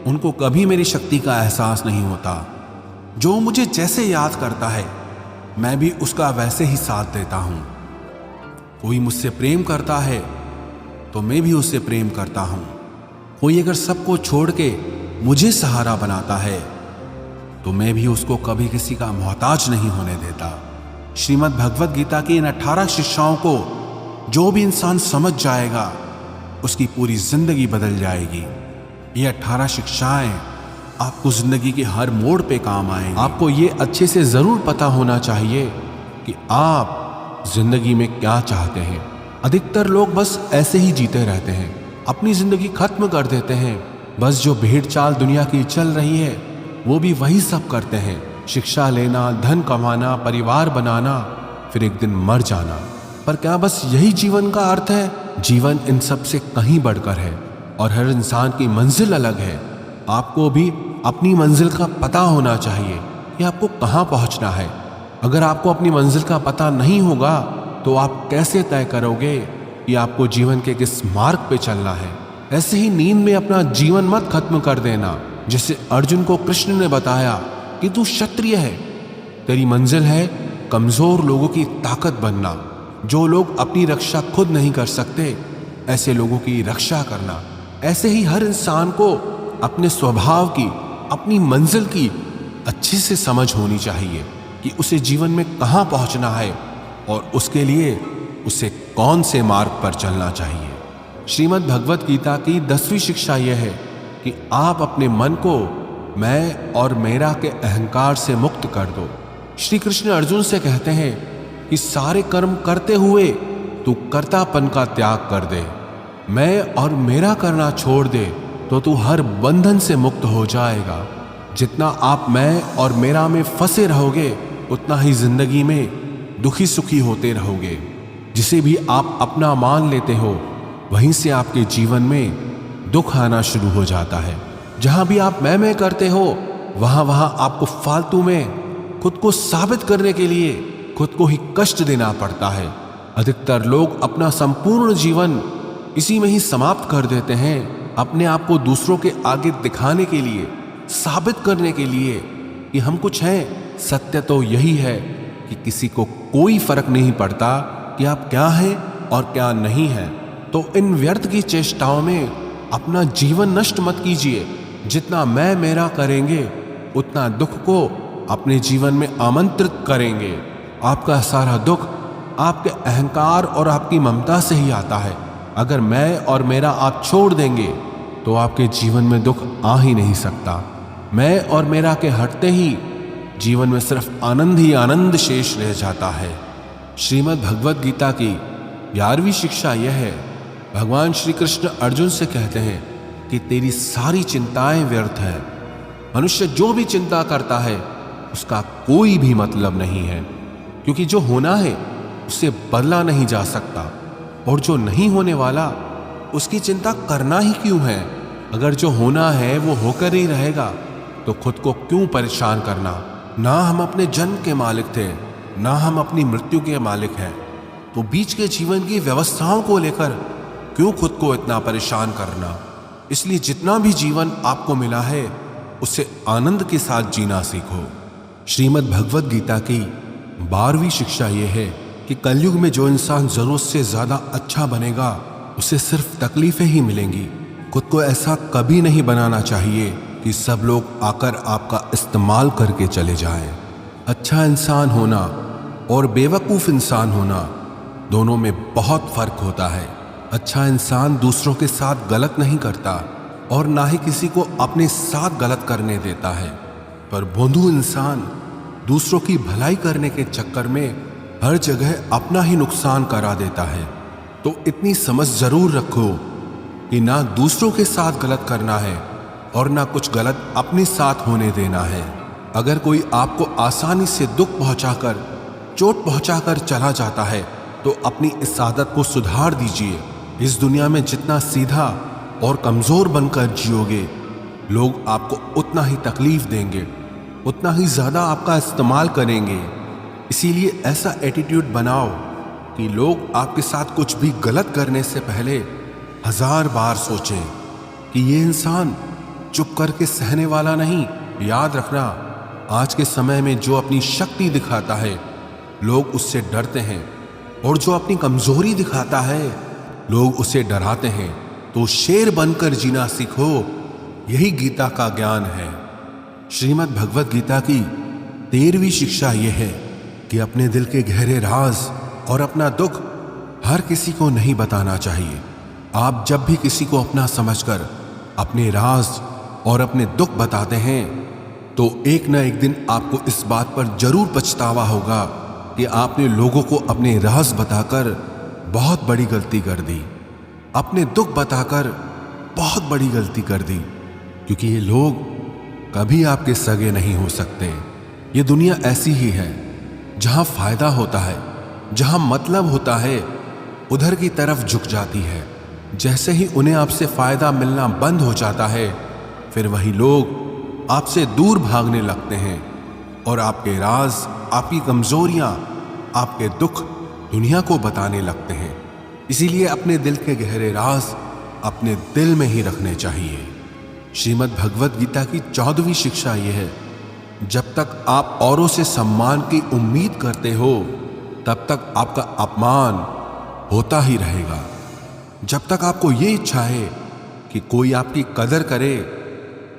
उनको कभी मेरी शक्ति का एहसास नहीं होता। जो मुझे जैसे याद करता है मैं भी उसका वैसे ही साथ देता हूं। कोई मुझसे प्रेम करता है तो मैं भी उससे प्रेम करता हूं। कोई अगर सबको छोड़ के मुझे सहारा बनाता है तो मैं भी उसको कभी किसी का मोहताज नहीं होने देता। श्रीमद् भगवद गीता की इन 18 शिक्षाओं को जो भी इंसान समझ जाएगा उसकी पूरी जिंदगी बदल जाएगी। ये 18 शिक्षाएं आपको जिंदगी के हर मोड़ पे काम आएंगी। आपको ये अच्छे से जरूर पता होना चाहिए कि आप जिंदगी में क्या चाहते हैं। अधिकतर लोग बस ऐसे ही जीते रहते हैं, अपनी जिंदगी खत्म कर देते हैं। बस जो भेड़ चाल दुनिया की चल रही है वो भी वही सब करते हैं। शिक्षा लेना, धन कमाना, परिवार बनाना, फिर एक दिन मर जाना। पर क्या बस यही जीवन का अर्थ है? जीवन इन सब से कहीं बढ़कर है, और हर इंसान की मंजिल अलग है। आपको भी अपनी मंजिल का पता होना चाहिए कि आपको कहाँ पहुँचना है। अगर आपको अपनी मंजिल का पता नहीं होगा तो आप कैसे तय करोगे कि आपको जीवन के किस मार्ग पे चलना है। ऐसे ही नींद में अपना जीवन मत खत्म कर देना। जैसे अर्जुन को कृष्ण ने बताया कि तू क्षत्रिय है, तेरी मंजिल है कमजोर लोगों की ताकत बनना। जो लोग अपनी रक्षा खुद नहीं कर सकते ऐसे लोगों की रक्षा करना। ऐसे ही हर इंसान को अपने स्वभाव की, अपनी मंजिल की अच्छे से समझ होनी चाहिए कि उसे जीवन में कहाँ पहुँचना है और उसके लिए उसे कौन से मार्ग पर चलना चाहिए। श्रीमद् भगवद गीता की 10वीं शिक्षा यह है कि आप अपने मन को मैं और मेरा के अहंकार से मुक्त कर दो। श्री कृष्ण अर्जुन से कहते हैं कि सारे कर्म करते हुए तू कर्तापन का त्याग कर दे, मैं और मेरा करना छोड़ दे तो तू हर बंधन से मुक्त हो जाएगा। जितना आप मैं और मेरा में फंसे रहोगे उतना ही जिंदगी में दुखी सुखी होते रहोगे। जिसे भी आप अपना मान लेते हो वहीं से आपके जीवन में दुख आना शुरू हो जाता है। जहां भी आप मैं करते हो वहां आपको फालतू में खुद को साबित करने के लिए खुद को ही कष्ट देना पड़ता है। अधिकतर लोग अपना संपूर्ण जीवन इसी में ही समाप्त कर देते हैं, अपने आप को दूसरों के आगे दिखाने के लिए, साबित करने के लिए कि हम कुछ हैं। सत्य तो यही है कि किसी को कोई फर्क नहीं पड़ता कि आप क्या हैं और क्या नहीं हैं। तो इन व्यर्थ की चेष्टाओं में अपना जीवन नष्ट मत कीजिए। जितना मैं मेरा करेंगे उतना दुख को अपने जीवन में आमंत्रित करेंगे। आपका सारा दुख आपके अहंकार और आपकी ममता से ही आता है। अगर मैं और मेरा आप छोड़ देंगे तो आपके जीवन में दुख आ ही नहीं सकता। मैं और मेरा के हटते ही जीवन में सिर्फ आनंद ही आनंद शेष रह जाता है। श्रीमद् भगवद गीता की 11वीं शिक्षा यह है, भगवान श्री कृष्ण अर्जुन से कहते हैं कि तेरी सारी चिंताएं व्यर्थ है। मनुष्य जो भी चिंता करता है उसका कोई भी मतलब नहीं है, क्योंकि जो होना है उससे बदला नहीं जा सकता, और जो नहीं होने वाला उसकी चिंता करना ही क्यों है। अगर जो होना है वो होकर ही रहेगा तो खुद को क्यों परेशान करना। ना हम अपने जन्म के मालिक थे, ना हम अपनी मृत्यु के मालिक हैं, तो बीच के जीवन की व्यवस्थाओं को लेकर क्यों खुद को इतना परेशान करना। इसलिए जितना भी जीवन आपको मिला है उसे आनंद के साथ जीना सीखो। श्रीमद् भगवद गीता की 12वीं शिक्षा यह है कि कलयुग में जो इंसान जरूरत से ज्यादा अच्छा बनेगा उसे सिर्फ तकलीफें ही मिलेंगी। खुद को ऐसा कभी नहीं बनाना चाहिए कि सब लोग आकर आपका इस्तेमाल करके चले जाएं। अच्छा इंसान होना और बेवकूफ़ इंसान होना दोनों में बहुत फर्क होता है। अच्छा इंसान दूसरों के साथ गलत नहीं करता और ना ही किसी को अपने साथ गलत करने देता है, पर भोंदू इंसान दूसरों की भलाई करने के चक्कर में हर जगह अपना ही नुकसान करा देता है। तो इतनी समझ जरूर रखो कि ना दूसरों के साथ गलत करना है और ना कुछ गलत अपने साथ होने देना है। अगर कोई आपको आसानी से दुख पहुंचाकर, चोट पहुंचाकर चला जाता है तो अपनी इस आदत को सुधार दीजिए। इस दुनिया में जितना सीधा और कमजोर बनकर जियोगे, लोग आपको उतना ही तकलीफ देंगे, उतना ही ज्यादा आपका इस्तेमाल करेंगे। इसीलिए ऐसा एटीट्यूड बनाओ कि लोग आपके साथ कुछ भी गलत करने से पहले 1000 बार सोचें कि ये इंसान चुप करके सहने वाला नहीं। याद रखना, आज के समय में जो अपनी शक्ति दिखाता है लोग उससे डरते हैं, और जो अपनी कमजोरी दिखाता है लोग उसे डराते हैं। तो शेर बनकर जीना सीखो, यही गीता का ज्ञान है। श्रीमद् भगवद गीता की 13वीं शिक्षा यह है कि अपने दिल के गहरे राज और अपना दुख हर किसी को नहीं बताना चाहिए। आप जब भी किसी को अपना समझकर अपने राज और अपने दुख बताते हैं तो एक न एक दिन आपको इस बात पर जरूर पछतावा होगा कि आपने लोगों को अपने राज बताकर बहुत बड़ी गलती कर दी, अपने दुख बताकर बहुत बड़ी गलती कर दी, क्योंकि ये लोग कभी आपके सगे नहीं हो सकते। ये दुनिया ऐसी ही है, जहां फायदा होता है, जहां मतलब होता है, उधर की तरफ झुक जाती है। जैसे ही उन्हें आपसे फायदा मिलना बंद हो जाता है, फिर वही लोग आपसे दूर भागने लगते हैं और आपके राज, आपकी कमजोरियां, आपके दुख दुनिया को बताने लगते हैं। इसीलिए अपने दिल के गहरे राज अपने दिल में ही रखने चाहिए। श्रीमद् भगवद गीता की 14वीं शिक्षा यह है, जब तक आप औरों से सम्मान की उम्मीद करते हो तब तक आपका अपमान होता ही रहेगा। जब तक आपको ये इच्छा है कि कोई आपकी कदर करे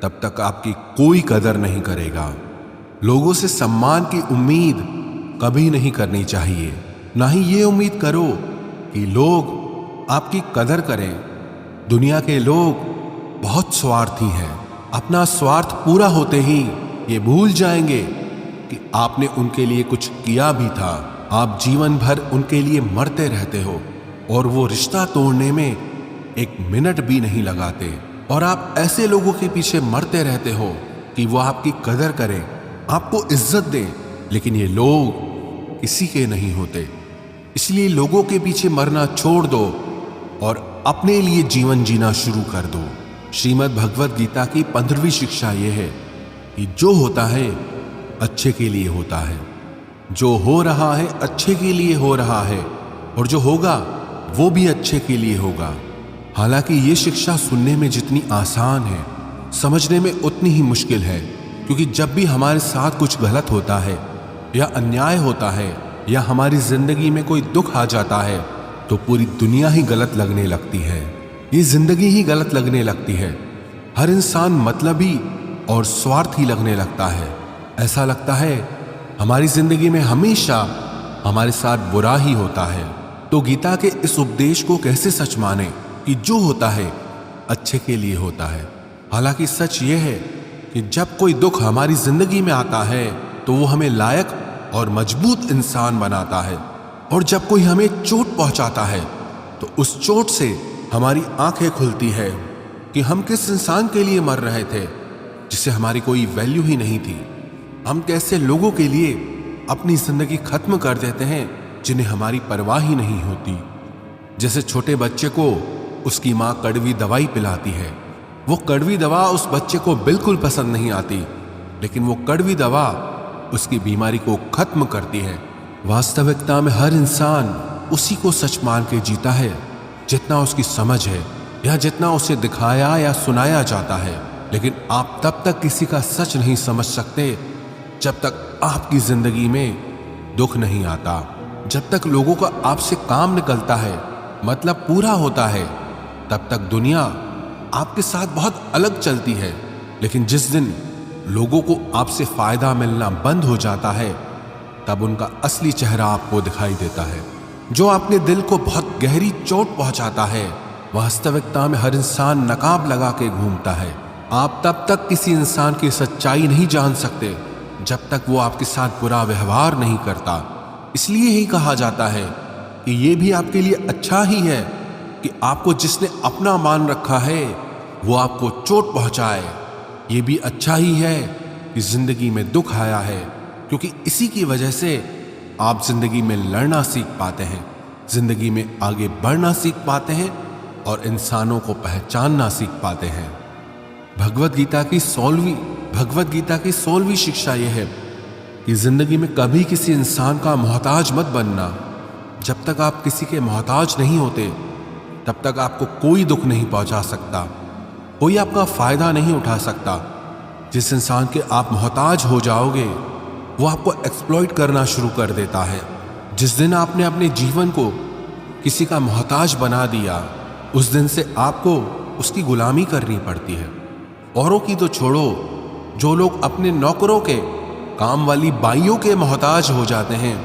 तब तक आपकी कोई कदर नहीं करेगा। लोगों से सम्मान की उम्मीद कभी नहीं करनी चाहिए। ना ही ये उम्मीद करो कि लोग आपकी कदर करें। दुनिया के लोग बहुत स्वार्थी हैं। अपना स्वार्थ पूरा होते ही ये भूल जाएंगे कि आपने उनके लिए कुछ किया भी था। आप जीवन भर उनके लिए मरते रहते हो और वो रिश्ता तोड़ने में एक मिनट भी नहीं लगाते, और आप ऐसे लोगों के पीछे मरते रहते हो कि वो आपकी कदर करें, आपको इज्जत दें, लेकिन ये लोग किसी के नहीं होते। इसलिए लोगों के पीछे मरना छोड़ दो और अपने लिए जीवन जीना शुरू कर दो। श्रीमद् भगवद गीता की 15वीं शिक्षा यह है कि जो होता है अच्छे के लिए होता है, जो हो रहा है अच्छे के लिए हो रहा है, और जो होगा वो भी अच्छे के लिए होगा। हालांकि ये शिक्षा सुनने में जितनी आसान है, समझने में उतनी ही मुश्किल है, क्योंकि जब भी हमारे साथ कुछ गलत होता है या अन्याय होता है या हमारी जिंदगी में कोई दुख आ जाता है तो पूरी दुनिया ही गलत लगने लगती है। ये जिंदगी ही गलत लगने लगती है। हर इंसान मतलबी और स्वार्थी लगने लगता है। ऐसा लगता है हमारी जिंदगी में हमेशा हमारे साथ बुरा ही होता है। तो गीता के इस उपदेश को कैसे सच माने कि जो होता है अच्छे के लिए होता है। हालांकि सच ये है कि जब कोई दुख हमारी जिंदगी में आता है तो वो हमें लायक और मजबूत इंसान बनाता है, और जब कोई हमें चोट पहुंचाता है तो उस चोट से हमारी आंखें खुलती है कि हम किस इंसान के लिए मर रहे थे जिसे हमारी कोई वैल्यू ही नहीं थी। हम कैसे लोगों के लिए अपनी जिंदगी खत्म कर देते हैं जिन्हें हमारी परवाह ही नहीं होती। जैसे छोटे बच्चे को उसकी माँ कड़वी दवाई पिलाती है, वो कड़वी दवा उस बच्चे को बिल्कुल पसंद नहीं आती, लेकिन वो कड़वी दवा उसकी बीमारी को खत्म करती है। वास्तविकता में हर इंसान उसी को सच मान के जीता है जितना उसकी समझ है या जितना उसे दिखाया या सुनाया जाता है। लेकिन आप तब तक किसी का सच नहीं समझ सकते जब तक आपकी जिंदगी में दुख नहीं आता, जब तक लोगों का आपसे काम निकलता है, मतलब पूरा होता है, तब तक दुनिया आपके साथ बहुत अलग चलती है। लेकिन जिस दिन लोगों को आपसे फायदा मिलना बंद हो जाता है, तब उनका असली चेहरा आपको दिखाई देता है, जो आपके दिल को बहुत गहरी चोट पहुंचाता है। वास्तविकता में हर इंसान नकाब लगा के घूमता है। आप तब तक किसी इंसान की सच्चाई नहीं जान सकते जब तक वो आपके साथ बुरा व्यवहार नहीं करता। इसलिए ही कहा जाता है कि ये भी आपके लिए अच्छा ही है कि आपको जिसने अपना मान रखा है वो आपको चोट पहुंचाए। ये भी अच्छा ही है कि जिंदगी में दुख आया है, क्योंकि इसी की वजह से आप जिंदगी में लड़ना सीख पाते हैं, जिंदगी में आगे बढ़ना सीख पाते हैं और इंसानों को पहचानना सीख पाते हैं। भगवत गीता की 16वीं शिक्षा यह है कि जिंदगी में कभी किसी इंसान का मोहताज मत बनना। जब तक आप किसी के मोहताज नहीं होते तब तक आपको कोई दुख नहीं पहुंचा सकता, कोई आपका फायदा नहीं उठा सकता। जिस इंसान के आप मोहताज हो जाओगे वो आपको एक्सप्लॉइट करना शुरू कर देता है। जिस दिन आपने अपने जीवन को किसी का मोहताज बना दिया, उस दिन से आपको उसकी गुलामी करनी पड़ती है। औरों की तो छोड़ो, जो लोग अपने नौकरों के, काम वाली बाइयों के मोहताज हो जाते हैं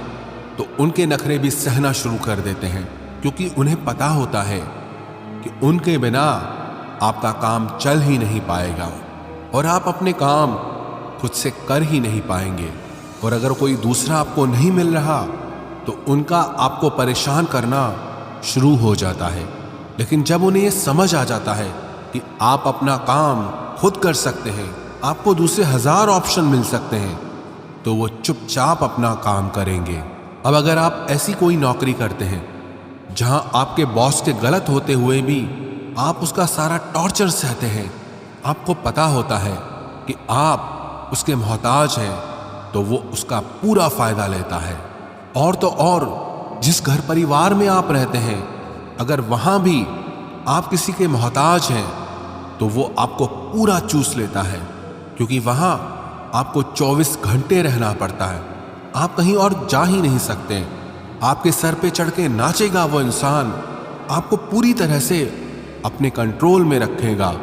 तो उनके नखरे भी सहना शुरू कर देते हैं, क्योंकि उन्हें पता होता है कि उनके बिना आपका काम चल ही नहीं पाएगा और आप अपने काम खुद से कर ही नहीं पाएंगे। और अगर कोई दूसरा आपको नहीं मिल रहा तो उनका आपको परेशान करना शुरू हो जाता है। लेकिन जब उन्हें यह समझ आ जाता है कि आप अपना काम खुद कर सकते हैं, आपको दूसरे 1000 ऑप्शन मिल सकते हैं, तो वो चुपचाप अपना काम करेंगे। अब अगर आप ऐसी कोई नौकरी करते हैं जहां आपके बॉस के गलत होते हुए भी आप उसका सारा टॉर्चर सहते हैं, आपको पता होता है कि आप उसके मोहताज हैं, तो वो उसका पूरा फायदा लेता है। और तो और जिस घर परिवार में आप रहते हैं, अगर वहां भी आप किसी के मोहताज हैं तो वो आपको पूरा चूस लेता है, क्योंकि वहां आपको 24 घंटे रहना पड़ता है, आप कहीं और जा ही नहीं सकते। आपके सर पे चढ़ के नाचेगा वो इंसान, आपको पूरी तरह से अपने कंट्रोल में रखेगा।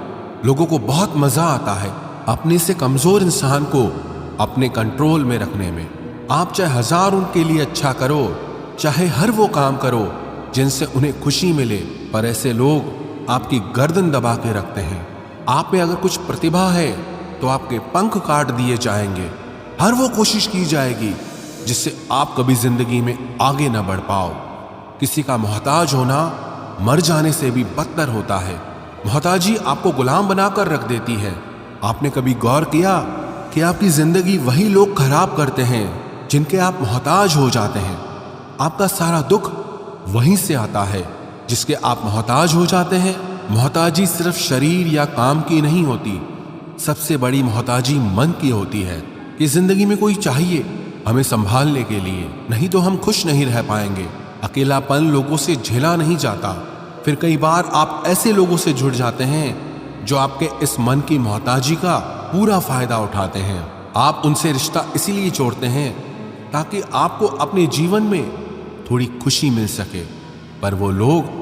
लोगों को बहुत मजा आता है अपने से कमजोर इंसान को अपने कंट्रोल में रखने में। आप चाहे 1000 उनके लिए अच्छा करो, चाहे हर वो काम करो जिनसे उन्हें खुशी मिले, पर ऐसे लोग आपकी गर्दन दबा के रखते हैं। आप में अगर कुछ प्रतिभा है तो आपके पंख काट दिए जाएंगे। हर वो कोशिश की जाएगी जिससे आप कभी जिंदगी में आगे ना बढ़ पाओ। किसी का मोहताज होना मर जाने से भी बदतर होता है। मोहताजी आपको गुलाम बनाकर रख देती है। आपने कभी गौर किया कि आपकी जिंदगी वही लोग खराब करते हैं जिनके आप मोहताज हो जाते हैं। आपका सारा दुख वहीं से आता है जिसके आप मोहताज हो जाते हैं। मोहताजी सिर्फ शरीर या काम की नहीं होती, सबसे बड़ी मोहताजी मन की होती है कि जिंदगी में कोई चाहिए हमें संभालने के लिए, नहीं तो हम खुश नहीं रह पाएंगे। अकेलापन लोगों से झेला नहीं जाता। फिर कई बार आप ऐसे लोगों से जुड़ जाते हैं जो आपके इस मन की मोहताजी का पूरा फायदा उठाते हैं। आप उनसे रिश्ता इसीलिए जोड़ते हैं ताकि आपको अपने जीवन में थोड़ी खुशी मिल सके, पर वो लोग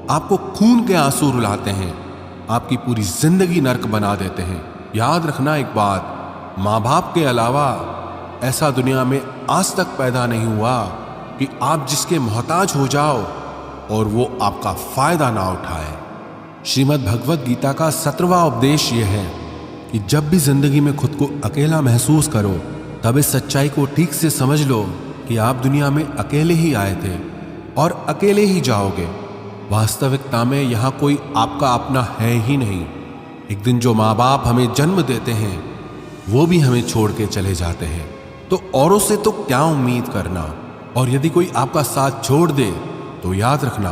आपको खून के आंसू रुलाते हैं, आपकी पूरी जिंदगी नर्क बना देते हैं। याद रखना एक बात, माँ बाप के अलावा ऐसा दुनिया में आज तक पैदा नहीं हुआ कि आप जिसके मोहताज हो जाओ और वो आपका फायदा ना उठाए। श्रीमद् भगवत गीता का 17वां उपदेश यह है कि जब भी जिंदगी में खुद को अकेला महसूस करो, तब इस सच्चाई को ठीक से समझ लो कि आप दुनिया में अकेले ही आए थे और अकेले ही जाओगे। वास्तविकता में यहाँ कोई आपका अपना है ही नहीं। एक दिन जो माँ बाप हमें जन्म देते हैं वो भी हमें छोड़ के चले जाते हैं, तो औरों से तो क्या उम्मीद करना। और यदि कोई आपका साथ छोड़ दे तो याद रखना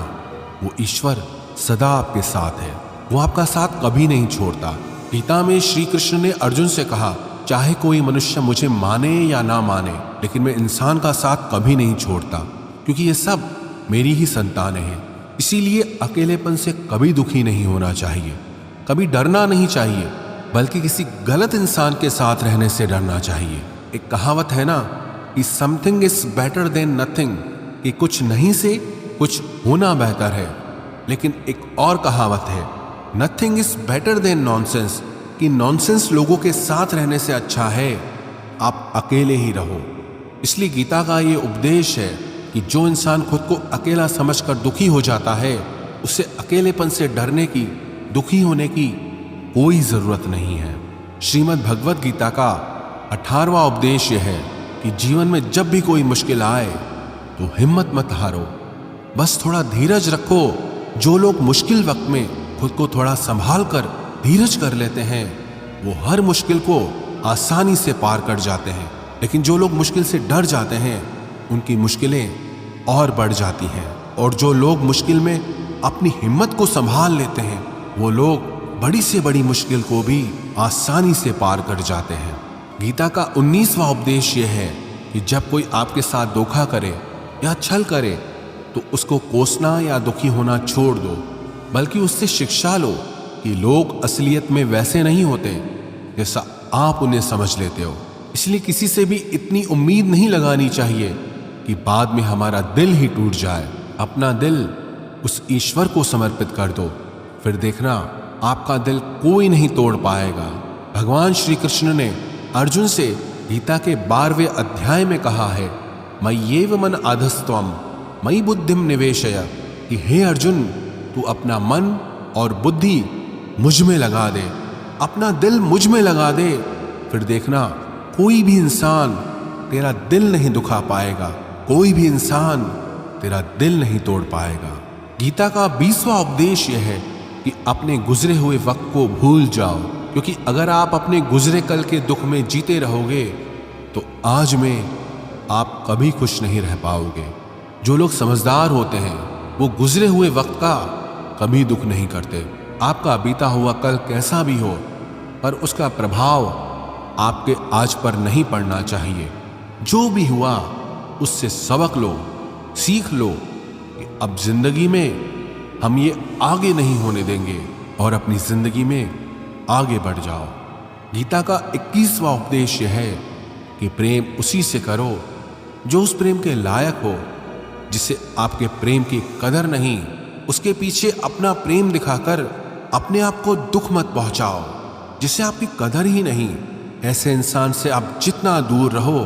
वो ईश्वर सदा आपके साथ है, वो आपका साथ कभी नहीं छोड़ता। गीता में श्री कृष्ण ने अर्जुन से कहा चाहे कोई मनुष्य मुझे माने या ना माने, लेकिन मैं इंसान का साथ कभी नहीं छोड़ता, क्योंकि ये सब मेरी ही संतानें हैं। इसीलिए अकेलेपन से कभी दुखी नहीं होना चाहिए, कभी डरना नहीं चाहिए, बल्कि किसी गलत इंसान के साथ रहने से डरना चाहिए। एक कहावत है ना कि something is better than nothing, कि कुछ नहीं से कुछ होना बेहतर है। लेकिन एक और कहावत है, nothing is better than nonsense, कि नॉनसेंस लोगों के साथ रहने से अच्छा है आप अकेले ही रहो। इसलिए गीता का ये उपदेश है कि जो इंसान खुद को अकेला समझकर दुखी हो जाता है, उसे अकेलेपन से डरने की, दुखी होने की कोई जरूरत नहीं है। श्रीमद् भगवत गीता का 18वां उपदेश यह है कि जीवन में जब भी कोई मुश्किल आए तो हिम्मत मत हारो, बस थोड़ा धीरज रखो। जो लोग मुश्किल वक्त में खुद को थोड़ा संभाल कर धीरज कर लेते हैं, वो हर मुश्किल को आसानी से पार कर जाते हैं। लेकिन जो लोग मुश्किल से डर जाते हैं, उनकी मुश्किलें और बढ़ जाती हैं। और जो लोग मुश्किल में अपनी हिम्मत को संभाल लेते हैं, वो लोग बड़ी से बड़ी मुश्किल को भी आसानी से पार कर जाते हैं। गीता का 19वां उपदेश यह है कि जब कोई आपके साथ धोखा करे या छल करे तो उसको कोसना या दुखी होना छोड़ दो, बल्कि उससे शिक्षा लो कि लोग असलियत में वैसे नहीं होते जैसा आप उन्हें समझ लेते हो। इसलिए किसी से भी इतनी उम्मीद नहीं लगानी चाहिए कि बाद में हमारा दिल ही टूट जाए। अपना दिल उस ईश्वर को समर्पित कर दो, फिर देखना आपका दिल कोई नहीं तोड़ पाएगा। भगवान श्री कृष्ण ने अर्जुन से गीता के 12वें अध्याय में कहा है, मय्येव मन आधस्त्वम मयि बुद्धिम निवेशय, कि हे अर्जुन, तू अपना मन और बुद्धि मुझ में लगा दे, अपना दिल मुझ में लगा दे, फिर देखना कोई भी इंसान तेरा दिल नहीं दुखा पाएगा, कोई भी इंसान तेरा दिल नहीं तोड़ पाएगा। गीता का 20वां उपदेश यह है कि अपने गुजरे हुए वक्त को भूल जाओ, क्योंकि अगर आप अपने गुजरे कल के दुख में जीते रहोगे तो आज में आप कभी खुश नहीं रह पाओगे। जो लोग समझदार होते हैं वो गुजरे हुए वक्त का कभी दुख नहीं करते। आपका बीता हुआ कल कैसा भी हो, पर उसका प्रभाव आपके आज पर नहीं पड़ना चाहिए। जो भी हुआ उससे सबक लो, सीख लो कि अब जिंदगी में हम ये आगे नहीं होने देंगे और अपनी जिंदगी में आगे बढ़ जाओ। गीता का 21वां उपदेश यह है कि प्रेम उसी से करो जो उस प्रेम के लायक हो। जिसे आपके प्रेम की कदर नहीं, उसके पीछे अपना प्रेम दिखाकर अपने आप को दुख मत पहुंचाओ। जिसे आपकी कदर ही नहीं, ऐसे इंसान से आप जितना दूर रहो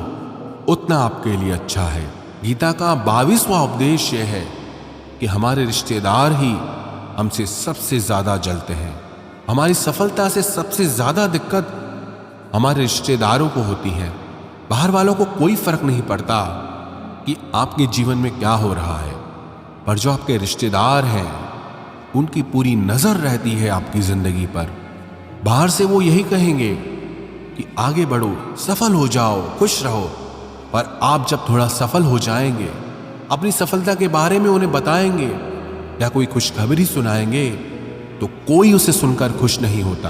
उतना आपके लिए अच्छा है। गीता का 22वां उपदेश यह है कि हमारे रिश्तेदार ही हमसे सबसे ज्यादा जलते हैं। हमारी सफलता से सबसे ज्यादा दिक्कत हमारे रिश्तेदारों को होती है। बाहर वालों को कोई फर्क नहीं पड़ता कि आपके जीवन में क्या हो रहा है, पर जो आपके रिश्तेदार हैं उनकी पूरी नजर रहती है आपकी जिंदगी पर। बाहर से वो यही कहेंगे कि आगे बढ़ो, सफल हो जाओ, खुश रहो, पर आप जब थोड़ा सफल हो जाएंगे, अपनी सफलता के बारे में उन्हें बताएंगे या कोई खुशखबरी सुनाएंगे तो कोई उसे सुनकर खुश नहीं होता।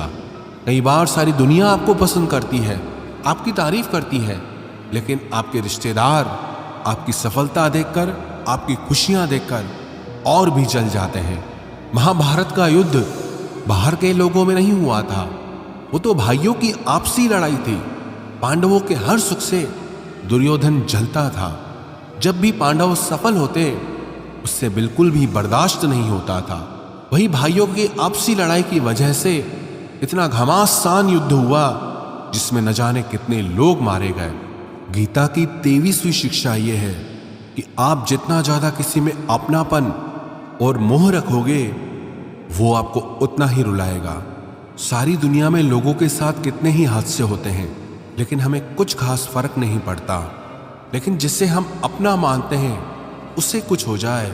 कई बार सारी दुनिया आपको पसंद करती है, आपकी तारीफ करती है, लेकिन आपके रिश्तेदार आपकी सफलता देखकर, आपकी खुशियां देखकर और भी जल जाते हैं। महाभारत का युद्ध बाहर के लोगों में नहीं हुआ था, वो तो भाइयों की आपसी लड़ाई थी। पांडवों के हर सुख से दुर्योधन जलता था। जब भी पांडव सफल होते उससे बिल्कुल भी बर्दाश्त नहीं होता था। वही भाइयों की आपसी लड़ाई की वजह से इतना घमासान युद्ध हुआ जिसमें न जाने कितने लोग मारे गए। गीता की 23वीं शिक्षा यह है कि आप जितना ज्यादा किसी में अपनापन और मोह रखोगे वो आपको उतना ही रुलाएगा। सारी दुनिया में लोगों के साथ कितने ही हादसे होते हैं, लेकिन हमें कुछ खास फर्क नहीं पड़ता। लेकिन जिसे हम अपना मानते हैं उससे कुछ हो जाए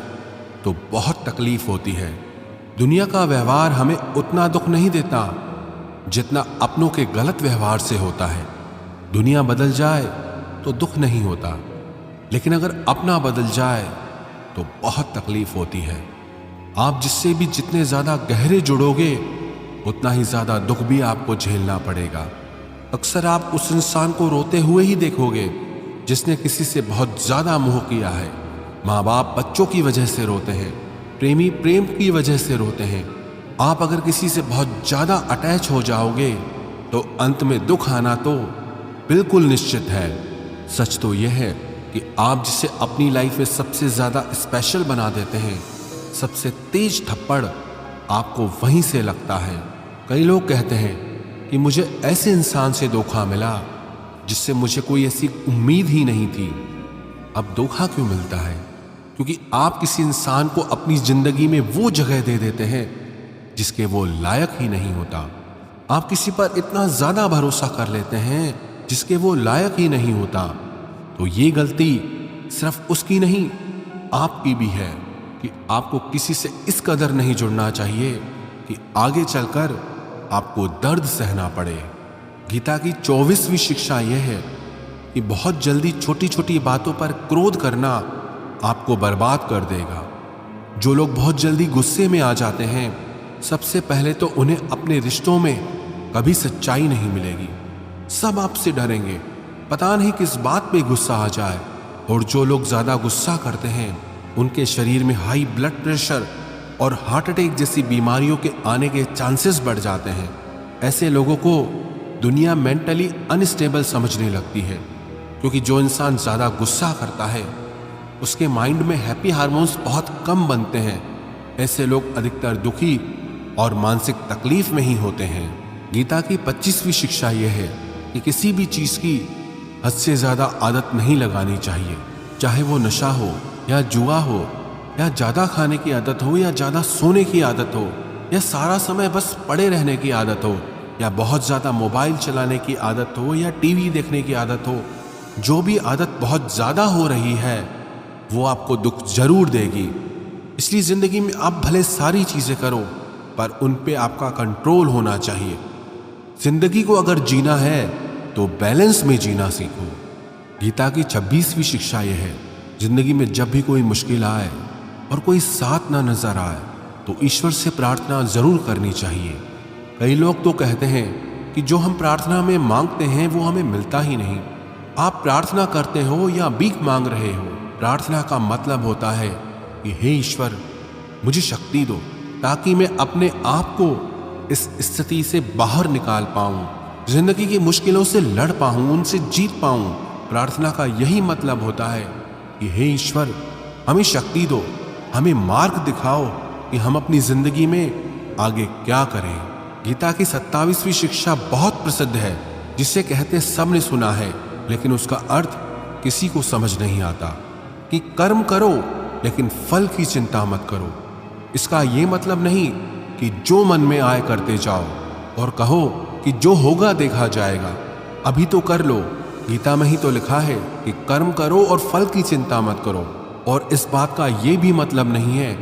तो बहुत तकलीफ होती है। दुनिया का व्यवहार हमें उतना दुख नहीं देता जितना अपनों के गलत व्यवहार से होता है। दुनिया बदल जाए तो दुख नहीं होता, लेकिन अगर अपना बदल जाए तो बहुत तकलीफ होती है। आप जिससे भी जितने ज्यादा गहरे जुड़ोगे उतना ही ज्यादा दुख भी आपको झेलना पड़ेगा। अक्सर आप उस इंसान को रोते हुए ही देखोगे जिसने किसी से बहुत ज्यादा मोह किया है। माँ बाप बच्चों की वजह से रोते हैं, प्रेमी प्रेम की वजह से रोते हैं। आप अगर किसी से बहुत ज्यादा अटैच हो जाओगे तो अंत में दुख आना तो बिल्कुल निश्चित है। सच तो यह है कि आप जिसे अपनी लाइफ में सबसे ज्यादा स्पेशल बना देते हैं, सबसे तेज थप्पड़ आपको वहीं से लगता है। कई लोग कहते हैं कि मुझे ऐसे इंसान से धोखा मिला जिससे मुझे कोई ऐसी उम्मीद ही नहीं थी। अब धोखा क्यों मिलता है? क्योंकि आप किसी इंसान को अपनी जिंदगी में वो जगह दे देते हैं जिसके वो लायक ही नहीं होता। आप किसी पर इतना ज्यादा भरोसा कर लेते हैं जिसके वो लायक ही नहीं होता। तो ये गलती सिर्फ उसकी नहीं, आपकी भी है कि आपको किसी से इस कदर नहीं जुड़ना चाहिए कि आगे चलकर आपको दर्द सहना पड़े। गीता की 24वीं शिक्षा यह है कि बहुत जल्दी छोटी छोटी बातों पर क्रोध करना आपको बर्बाद कर देगा। जो लोग बहुत जल्दी गुस्से में आ जाते हैं, सबसे पहले तो उन्हें अपने रिश्तों में कभी सच्चाई नहीं मिलेगी। सब आपसे डरेंगे, पता नहीं किस बात पे गुस्सा आ जाए। और जो लोग ज्यादा गुस्सा करते हैं, उनके शरीर में हाई ब्लड प्रेशर और हार्ट अटैक जैसी बीमारियों के आने के चांसेस बढ़ जाते हैं। ऐसे लोगों को दुनिया मेंटली अनस्टेबल समझने लगती है, क्योंकि जो इंसान ज्यादा गुस्सा करता है उसके माइंड में हैप्पी हार्मोन्स बहुत कम बनते हैं। ऐसे लोग अधिकतर दुखी और मानसिक तकलीफ में ही होते हैं। गीता की 25वीं शिक्षा यह है कि किसी भी चीज की हद से ज्यादा आदत नहीं लगानी चाहिए, चाहे वो नशा हो या जुआ हो या ज्यादा खाने की आदत हो या ज्यादा सोने की आदत हो या सारा समय बस पड़े रहने की आदत हो या बहुत ज्यादा मोबाइल चलाने की आदत हो या टीवी देखने की आदत हो। जो भी आदत बहुत ज्यादा हो रही है वो आपको दुख जरूर देगी। इसलिए जिंदगी में आप भले सारी चीजें करो, पर उन पे आपका कंट्रोल होना चाहिए। जिंदगी को अगर जीना है तो बैलेंस में जीना सीखो। गीता की 26वीं शिक्षा यह है, जिंदगी में जब भी कोई मुश्किल आए और कोई साथ ना नजर आए तो ईश्वर से प्रार्थना जरूर करनी चाहिए। कई लोग तो कहते हैं कि जो हम प्रार्थना में मांगते हैं वो हमें मिलता ही नहीं। आप प्रार्थना करते हो या भीख मांग रहे हो, प्रार्थना का मतलब होता है कि हे ईश्वर, मुझे शक्ति दो ताकि मैं अपने आप को इस स्थिति से बाहर निकाल पाऊं, जिंदगी की मुश्किलों से लड़ पाऊं, उनसे जीत पाऊं। प्रार्थना का यही मतलब होता है कि हे ईश्वर, हमें शक्ति दो, हमें मार्ग दिखाओ कि हम अपनी जिंदगी में आगे क्या करें। गीता की 27वीं शिक्षा बहुत प्रसिद्ध है, जिसे कहते सब ने सुना है, लेकिन उसका अर्थ किसी को समझ नहीं आता कि कर्म करो लेकिन फल की चिंता मत करो। इसका ये मतलब नहीं कि जो मन में आए करते जाओ और कहो कि जो होगा देखा जाएगा, अभी तो कर लो। गीता में ही तो लिखा है कि कर्म करो और फल की चिंता मत करो। और इस बात का ये भी मतलब नहीं है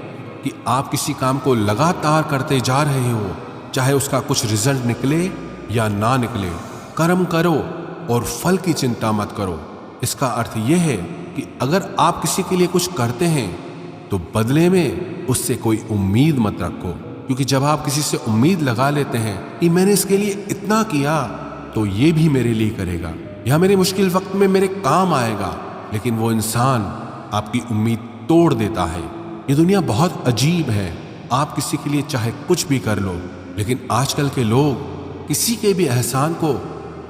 कि आप किसी काम को लगातार करते जा रहे हो, चाहे उसका कुछ रिजल्ट निकले या ना निकले। कर्म करो और फल की चिंता मत करो। इसका अर्थ यह है कि अगर आप किसी के लिए कुछ करते हैं तो बदले में उससे कोई उम्मीद मत रखो, क्योंकि जब आप किसी से उम्मीद लगा लेते हैं कि मैंने इसके लिए इतना किया तो ये भी मेरे लिए करेगा या मेरे मुश्किल वक्त में मेरे काम आएगा, लेकिन वो इंसान आपकी उम्मीद तोड़ देता है। ये दुनिया बहुत अजीब है। आप किसी के लिए चाहे कुछ भी कर लो, लेकिन आजकल के लोग किसी के भी एहसान को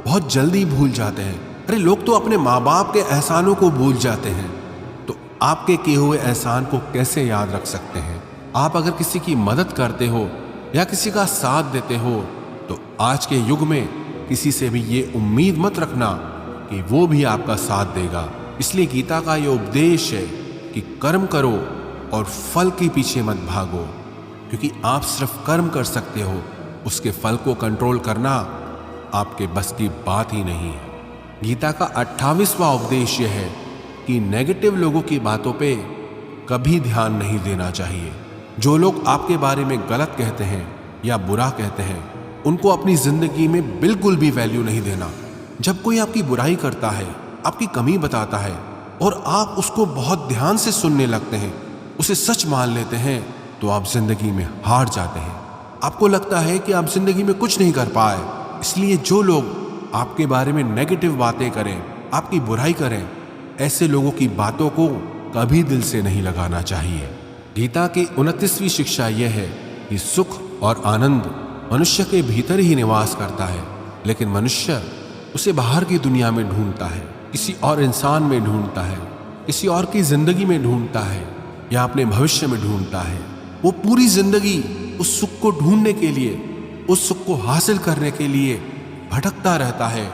बहुत जल्दी भूल जाते हैं। अरे लोग तो अपने माँ बाप के एहसानों को भूल जाते हैं, तो आपके किए हुए एहसान को कैसे याद रख सकते हैं। आप अगर किसी की मदद करते हो या किसी का साथ देते हो तो आज के युग में किसी से भी ये उम्मीद मत रखना कि वो भी आपका साथ देगा। इसलिए गीता का ये उपदेश है कि कर्म करो और फल के पीछे मत भागो, क्योंकि आप सिर्फ कर्म कर सकते हो, उसके फल को कंट्रोल करना आपके बस की बात ही नहीं है। गीता का 28वां उपदेश यह है कि नेगेटिव लोगों की बातों पे कभी ध्यान नहीं देना चाहिए। जो लोग आपके बारे में गलत कहते हैं या बुरा कहते हैं, उनको अपनी जिंदगी में बिल्कुल भी वैल्यू नहीं देना। जब कोई आपकी बुराई करता है, आपकी कमी बताता है और आप उसको बहुत ध्यान से सुनने लगते हैं, उसे सच मान लेते हैं, तो आप जिंदगी में हार जाते हैं। आपको लगता है कि आप जिंदगी में कुछ नहीं कर पाए। इसलिए जो लोग आपके बारे में नेगेटिव बातें करें, आपकी बुराई करें, ऐसे लोगों की बातों को कभी दिल से नहीं लगाना चाहिए। गीता की 29वीं शिक्षा यह है कि सुख और आनंद मनुष्य के भीतर ही निवास करता है, लेकिन मनुष्य उसे बाहर की दुनिया में ढूंढता है, किसी और इंसान में ढूंढता है, किसी और की जिंदगी में ढूंढता है या अपने भविष्य में ढूंढता है। वो पूरी जिंदगी उस सुख को ढूंढने के लिए, उस सुख को हासिल करने के लिए भटकता रहता है,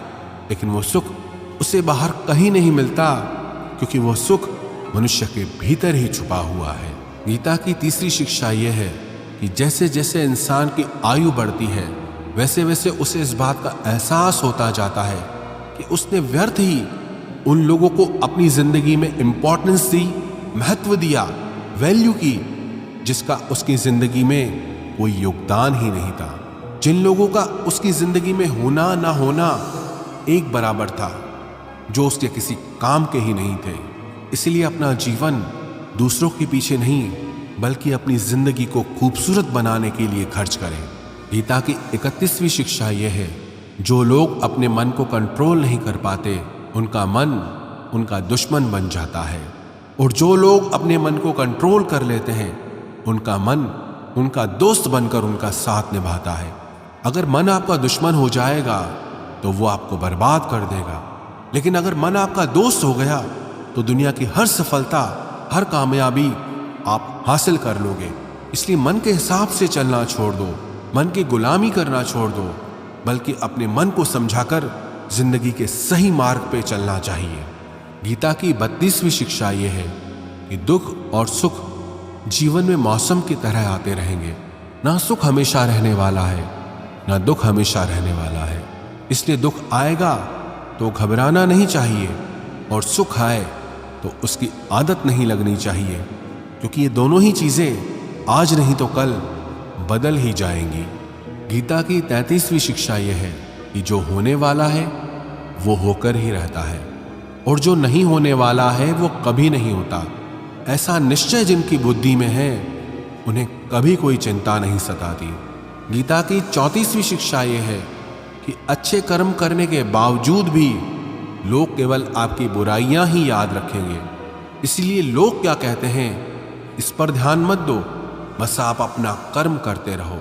लेकिन वो सुख उसे बाहर कहीं नहीं मिलता, क्योंकि वो सुख मनुष्य के भीतर ही छुपा हुआ है। गीता की 3री शिक्षा यह है कि जैसे जैसे इंसान की आयु बढ़ती है, वैसे वैसे उसे इस बात का एहसास होता जाता है कि उसने व्यर्थ ही उन लोगों को अपनी जिंदगी में इंपॉर्टेंस दी, महत्व दिया, वैल्यू की, जिसका उसकी जिंदगी में कोई योगदान ही नहीं था, जिन लोगों का उसकी जिंदगी में होना ना होना एक बराबर था, जो उसके किसी काम के ही नहीं थे। इसलिए अपना जीवन दूसरों के पीछे नहीं, बल्कि अपनी जिंदगी को खूबसूरत बनाने के लिए खर्च करें। गीता की 31वीं शिक्षा यह है, जो लोग अपने मन को कंट्रोल नहीं कर पाते, उनका मन उनका दुश्मन बन जाता है, और जो लोग अपने मन को कंट्रोल कर लेते हैं, उनका मन उनका दोस्त बनकर उनका साथ निभाता है। अगर मन आपका दुश्मन हो जाएगा तो वो आपको बर्बाद कर देगा, लेकिन अगर मन आपका दोस्त हो गया तो दुनिया की हर सफलता, हर कामयाबी आप हासिल कर लोगे। इसलिए मन के हिसाब से चलना छोड़ दो, मन की गुलामी करना छोड़ दो, बल्कि अपने मन को समझाकर जिंदगी के सही मार्ग पे चलना चाहिए। गीता की 32वीं शिक्षा यह है कि दुख और सुख जीवन में मौसम की तरह आते रहेंगे। ना सुख हमेशा रहने वाला है, ना दुख हमेशा रहने वाला है। इसलिए दुख आएगा तो घबराना नहीं चाहिए, और सुख आए तो उसकी आदत नहीं लगनी चाहिए, क्योंकि ये दोनों ही चीजें आज नहीं तो कल बदल ही जाएंगी। गीता की 33वीं शिक्षा यह है कि जो होने वाला है वो होकर ही रहता है, और जो नहीं होने वाला है वो कभी नहीं होता। ऐसा निश्चय जिनकी बुद्धि में है, उन्हें कभी कोई चिंता नहीं सताती। गीता की 34वीं शिक्षा यह है कि अच्छे कर्म करने के बावजूद भी लोग केवल आपकी बुराइयां ही याद रखेंगे। इसलिए लोग क्या कहते हैं इस पर ध्यान मत दो, बस आप अपना कर्म करते रहो।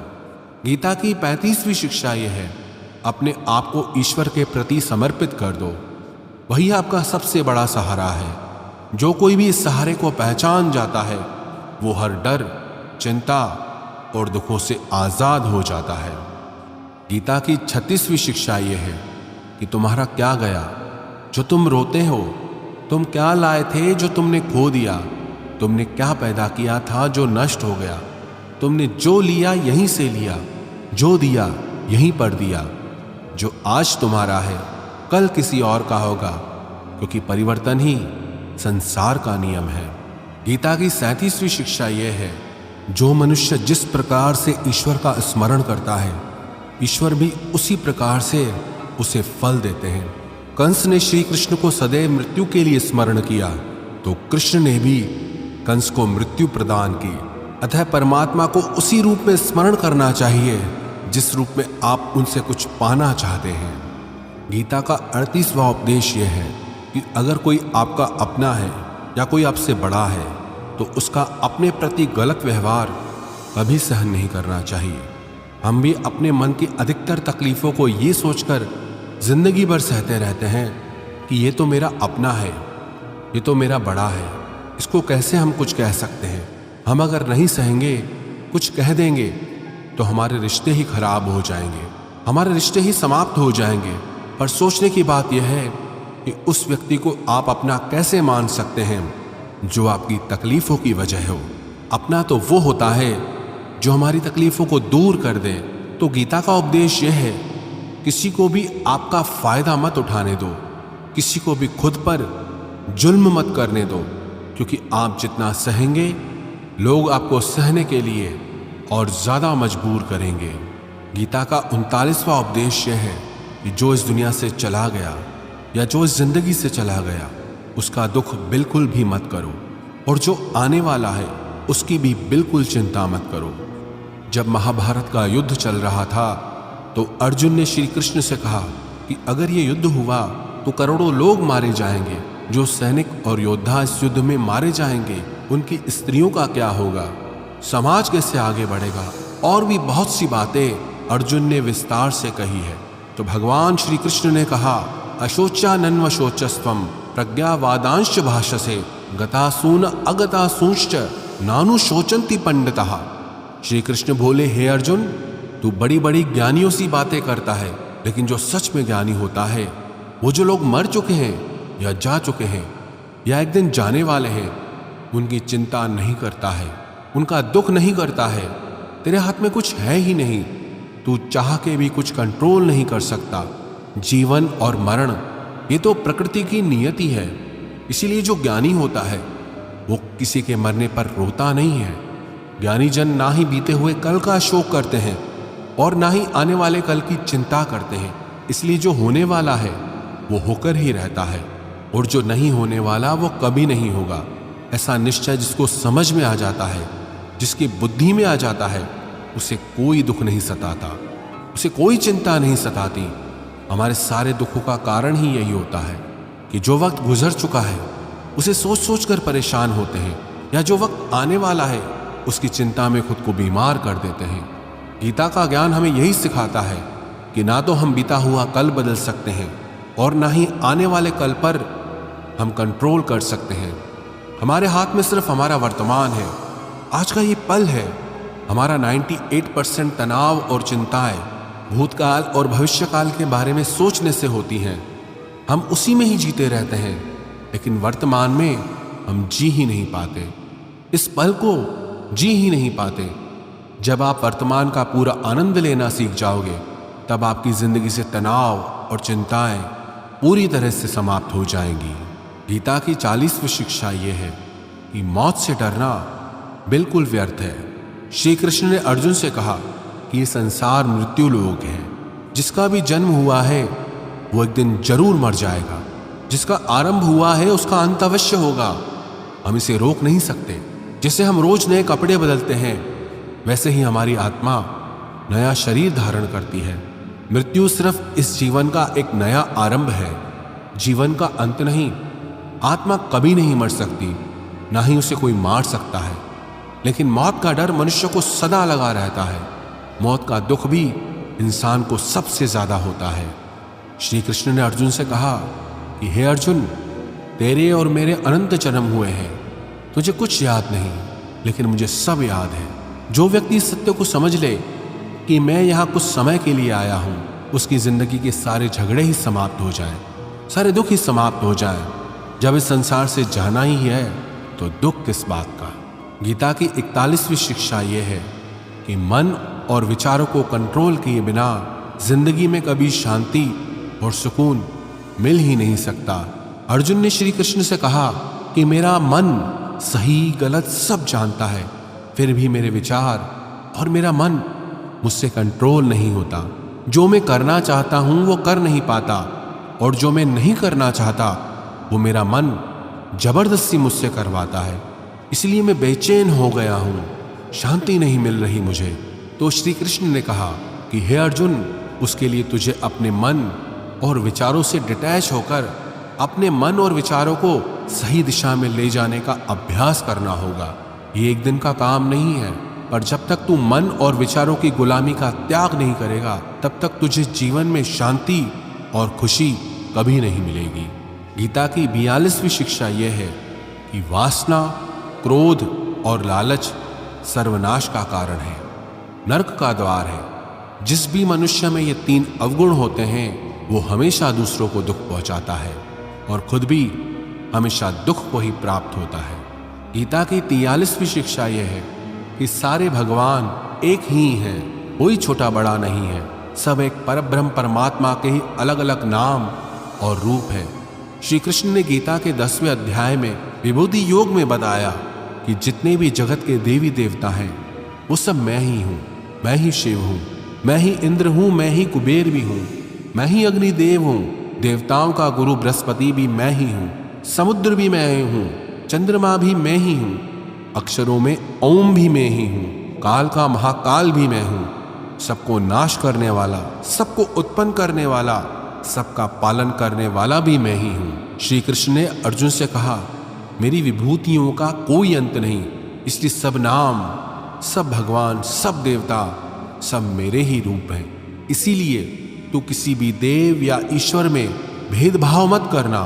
गीता की 35वीं शिक्षा यह है, अपने आप को ईश्वर के प्रति समर्पित कर दो, वही आपका सबसे बड़ा सहारा है। जो कोई भी इस सहारे को पहचान जाता है, वो हर डर, चिंता और दुखों से आजाद हो जाता है। गीता की 36वीं शिक्षा यह है कि तुम्हारा क्या गया जो तुम रोते हो, तुम क्या लाए थे जो तुमने खो दिया, तुमने क्या पैदा किया था जो नष्ट हो गया, तुमने जो लिया यहीं से लिया, जो दिया यहीं पर दिया। जो आज तुम्हारा है कल किसी और का होगा, क्योंकि परिवर्तन ही संसार का नियम है। गीता की 37वीं शिक्षा यह है, जो मनुष्य जिस प्रकार से ईश्वर का स्मरण करता है, ईश्वर भी उसी प्रकार से उसे फल देते हैं। कंस ने श्री कृष्ण को सदैव मृत्यु के लिए स्मरण किया, तो कृष्ण ने भी कंस को मृत्यु प्रदान की। अतः परमात्मा को उसी रूप में स्मरण करना चाहिए जिस रूप में आप उनसे कुछ पाना चाहते हैं। गीता का 38वां उपदेश यह है कि अगर कोई आपका अपना है या कोई आपसे बड़ा है, तो उसका अपने प्रति गलत व्यवहार कभी सहन नहीं करना चाहिए। हम भी अपने मन की अधिकतर तकलीफों को ये सोचकर जिंदगी भर सहते रहते हैं कि ये तो मेरा अपना है, ये तो मेरा बड़ा है, इसको कैसे हम कुछ कह सकते हैं। हम अगर नहीं सहेंगे, कुछ कह देंगे, तो हमारे रिश्ते ही खराब हो जाएंगे, हमारे रिश्ते ही समाप्त हो जाएंगे। पर सोचने की बात यह है कि उस व्यक्ति को आप अपना कैसे मान सकते हैं जो आपकी तकलीफों की वजह हो। अपना तो वो होता है जो हमारी तकलीफों को दूर कर दे। तो गीता का उपदेश यह है, किसी को भी आपका फायदा मत उठाने दो, किसी को भी खुद पर जुल्म मत करने दो, क्योंकि आप जितना सहेंगे, लोग आपको सहने के लिए और ज्यादा मजबूर करेंगे। गीता का 39वां उपदेश यह है कि जो इस दुनिया से चला गया या जो इस जिंदगी से चला गया, उसका दुख बिल्कुल भी मत करो, और जो आने वाला है उसकी भी बिल्कुल चिंता मत करो। जब महाभारत का युद्ध चल रहा था, तो अर्जुन ने श्री कृष्ण से कहा कि अगर ये युद्ध हुआ तो करोड़ों लोग मारे जाएंगे। जो सैनिक और योद्धा इस युद्ध में मारे जाएंगे उनकी स्त्रियों का क्या होगा, समाज कैसे आगे बढ़ेगा। और भी बहुत सी बातें अर्जुन ने विस्तार से कही है। तो भगवान श्री कृष्ण ने कहा, अशोचानन्व शोचस्त्वम प्रज्ञावादांश भाषसे गतासून अगतासूंश्च नानु शोचंति पंडितः। श्री कृष्ण बोले, हे अर्जुन, तू बड़ी बड़ी ज्ञानियों सी बातें करता है, लेकिन जो सच में ज्ञानी होता है, वो जो लोग मर चुके हैं या जा चुके हैं या एक दिन जाने वाले हैं, उनकी चिंता नहीं करता है, उनका दुख नहीं करता है। तेरे हाथ में कुछ है ही नहीं, तू चाह के भी कुछ कंट्रोल नहीं कर सकता। जीवन और मरण ये तो प्रकृति की नियति है। इसीलिए जो ज्ञानी होता है वो किसी के मरने पर रोता नहीं है। ज्ञानी जन ना ही बीते हुए कल का शोक करते हैं और ना ही आने वाले कल की चिंता करते हैं। इसलिए जो होने वाला है वो होकर ही रहता है, और जो नहीं होने वाला वो कभी नहीं होगा। ऐसा निश्चय जिसको समझ में आ जाता है, जिसकी बुद्धि में आ जाता है, उसे कोई दुख नहीं सताता, उसे कोई चिंता नहीं सताती। हमारे सारे दुखों का कारण ही यही होता है कि जो वक्त गुजर चुका है उसे सोच सोच कर परेशान होते हैं, या जो वक्त आने वाला है उसकी चिंता में खुद को बीमार कर देते हैं। गीता का ज्ञान हमें यही सिखाता है कि ना तो हम बीता हुआ कल बदल सकते हैं और ना ही आने वाले कल पर हम कंट्रोल कर सकते हैं। हमारे हाथ में सिर्फ हमारा वर्तमान है, आज का ये पल है। हमारा 98% तनाव और चिंताएं भूतकाल और भविष्यकाल के बारे में सोचने से होती हैं। हम उसी में ही जीते रहते हैं, लेकिन वर्तमान में हम जी ही नहीं पाते, इस पल को जी ही नहीं पाते। जब आप वर्तमान का पूरा आनंद लेना सीख जाओगे, तब आपकी जिंदगी से तनाव और चिंताएं पूरी तरह से समाप्त हो जाएंगी। गीता की 40वीं शिक्षा यह है कि मौत से डरना बिल्कुल व्यर्थ है। श्री कृष्ण ने अर्जुन से कहा कि ये संसार मृत्यु लोक है। जिसका भी जन्म हुआ है वो एक दिन जरूर मर जाएगा। जिसका आरंभ हुआ है उसका अंत अवश्य होगा। हम इसे रोक नहीं सकते। जैसे हम रोज नए कपड़े बदलते हैं, वैसे ही हमारी आत्मा नया शरीर धारण करती है। मृत्यु सिर्फ इस जीवन का एक नया आरंभ है, जीवन का अंत नहीं। आत्मा कभी नहीं मर सकती, ना ही उसे कोई मार सकता है। लेकिन मौत का डर मनुष्य को सदा लगा रहता है। मौत का दुख भी इंसान को सबसे ज्यादा होता है। श्री कृष्ण ने अर्जुन से कहा कि हे अर्जुन, तेरे और मेरे अनंत जन्म हुए हैं, तुझे कुछ याद नहीं, लेकिन मुझे सब याद है। जो व्यक्ति इस सत्य को समझ ले कि मैं यहाँ कुछ समय के लिए आया हूँ, उसकी जिंदगी के सारे झगड़े ही समाप्त हो जाएं, सारे दुख ही समाप्त हो जाएं। जब इस संसार से जाना ही है तो दुख किस बात का। गीता की 41वीं शिक्षा यह है कि मन और विचारों को कंट्रोल किए बिना जिंदगी में कभी शांति और सुकून मिल ही नहीं सकता। अर्जुन ने श्री कृष्ण से कहा कि मेरा मन सही गलत सब जानता है, फिर भी मेरे विचार और मेरा मन मुझसे कंट्रोल नहीं होता। जो मैं करना चाहता हूं वो कर नहीं पाता, और जो मैं नहीं करना चाहता वो मेरा मन जबरदस्ती मुझसे करवाता है। इसलिए मैं बेचैन हो गया हूं, शांति नहीं मिल रही मुझे। तो श्री कृष्ण ने कहा कि हे अर्जुन, उसके लिए तुझे अपने मन और विचारों से डिटैच होकर अपने मन और विचारों को सही दिशा में ले जाने का अभ्यास करना होगा। ये एक दिन का काम नहीं है, पर जब तक तू मन और विचारों की गुलामी का त्याग नहीं करेगा, तब तक तुझे जीवन में शांति और खुशी कभी नहीं मिलेगी। गीता की 42वीं शिक्षा यह है कि वासना, क्रोध और लालच सर्वनाश का कारण है, नरक का द्वार है। जिस भी मनुष्य में ये 3 अवगुण होते हैं वो हमेशा दूसरों को दुख पहुंचाता है और खुद भी हमेशा दुख को ही प्राप्त होता है। गीता की 43वीं शिक्षा यह है कि सारे भगवान एक ही हैं, कोई छोटा बड़ा नहीं है। सब एक परब्रह्म परमात्मा के ही अलग अलग नाम और रूप है। श्री कृष्ण ने गीता के 10वें अध्याय में विभूति योग में बताया कि जितने भी जगत के देवी देवता हैं वो सब मैं ही हूँ। मैं ही शिव हूँ, मैं ही इंद्र हूँ, मैं ही कुबेर भी हूँ, मैं ही अग्निदेव हूँ, देवताओं का गुरु बृहस्पति भी मैं ही हूँ, समुद्र भी मैं ही हूँ, चंद्रमा भी मैं ही हूँ, अक्षरों में ओम भी मैं ही हूँ, काल का महाकाल भी मैं हूँ, सबको नाश करने वाला, सबको उत्पन्न करने वाला, सबका पालन करने वाला भी मैं ही हूं। श्री कृष्ण ने अर्जुन से कहा, मेरी विभूतियों का कोई अंत नहीं, इसलिए सब नाम, सब भगवान, सब देवता, सब मेरे ही रूप हैं। इसीलिए तू किसी भी देव या ईश्वर में भेदभाव मत करना।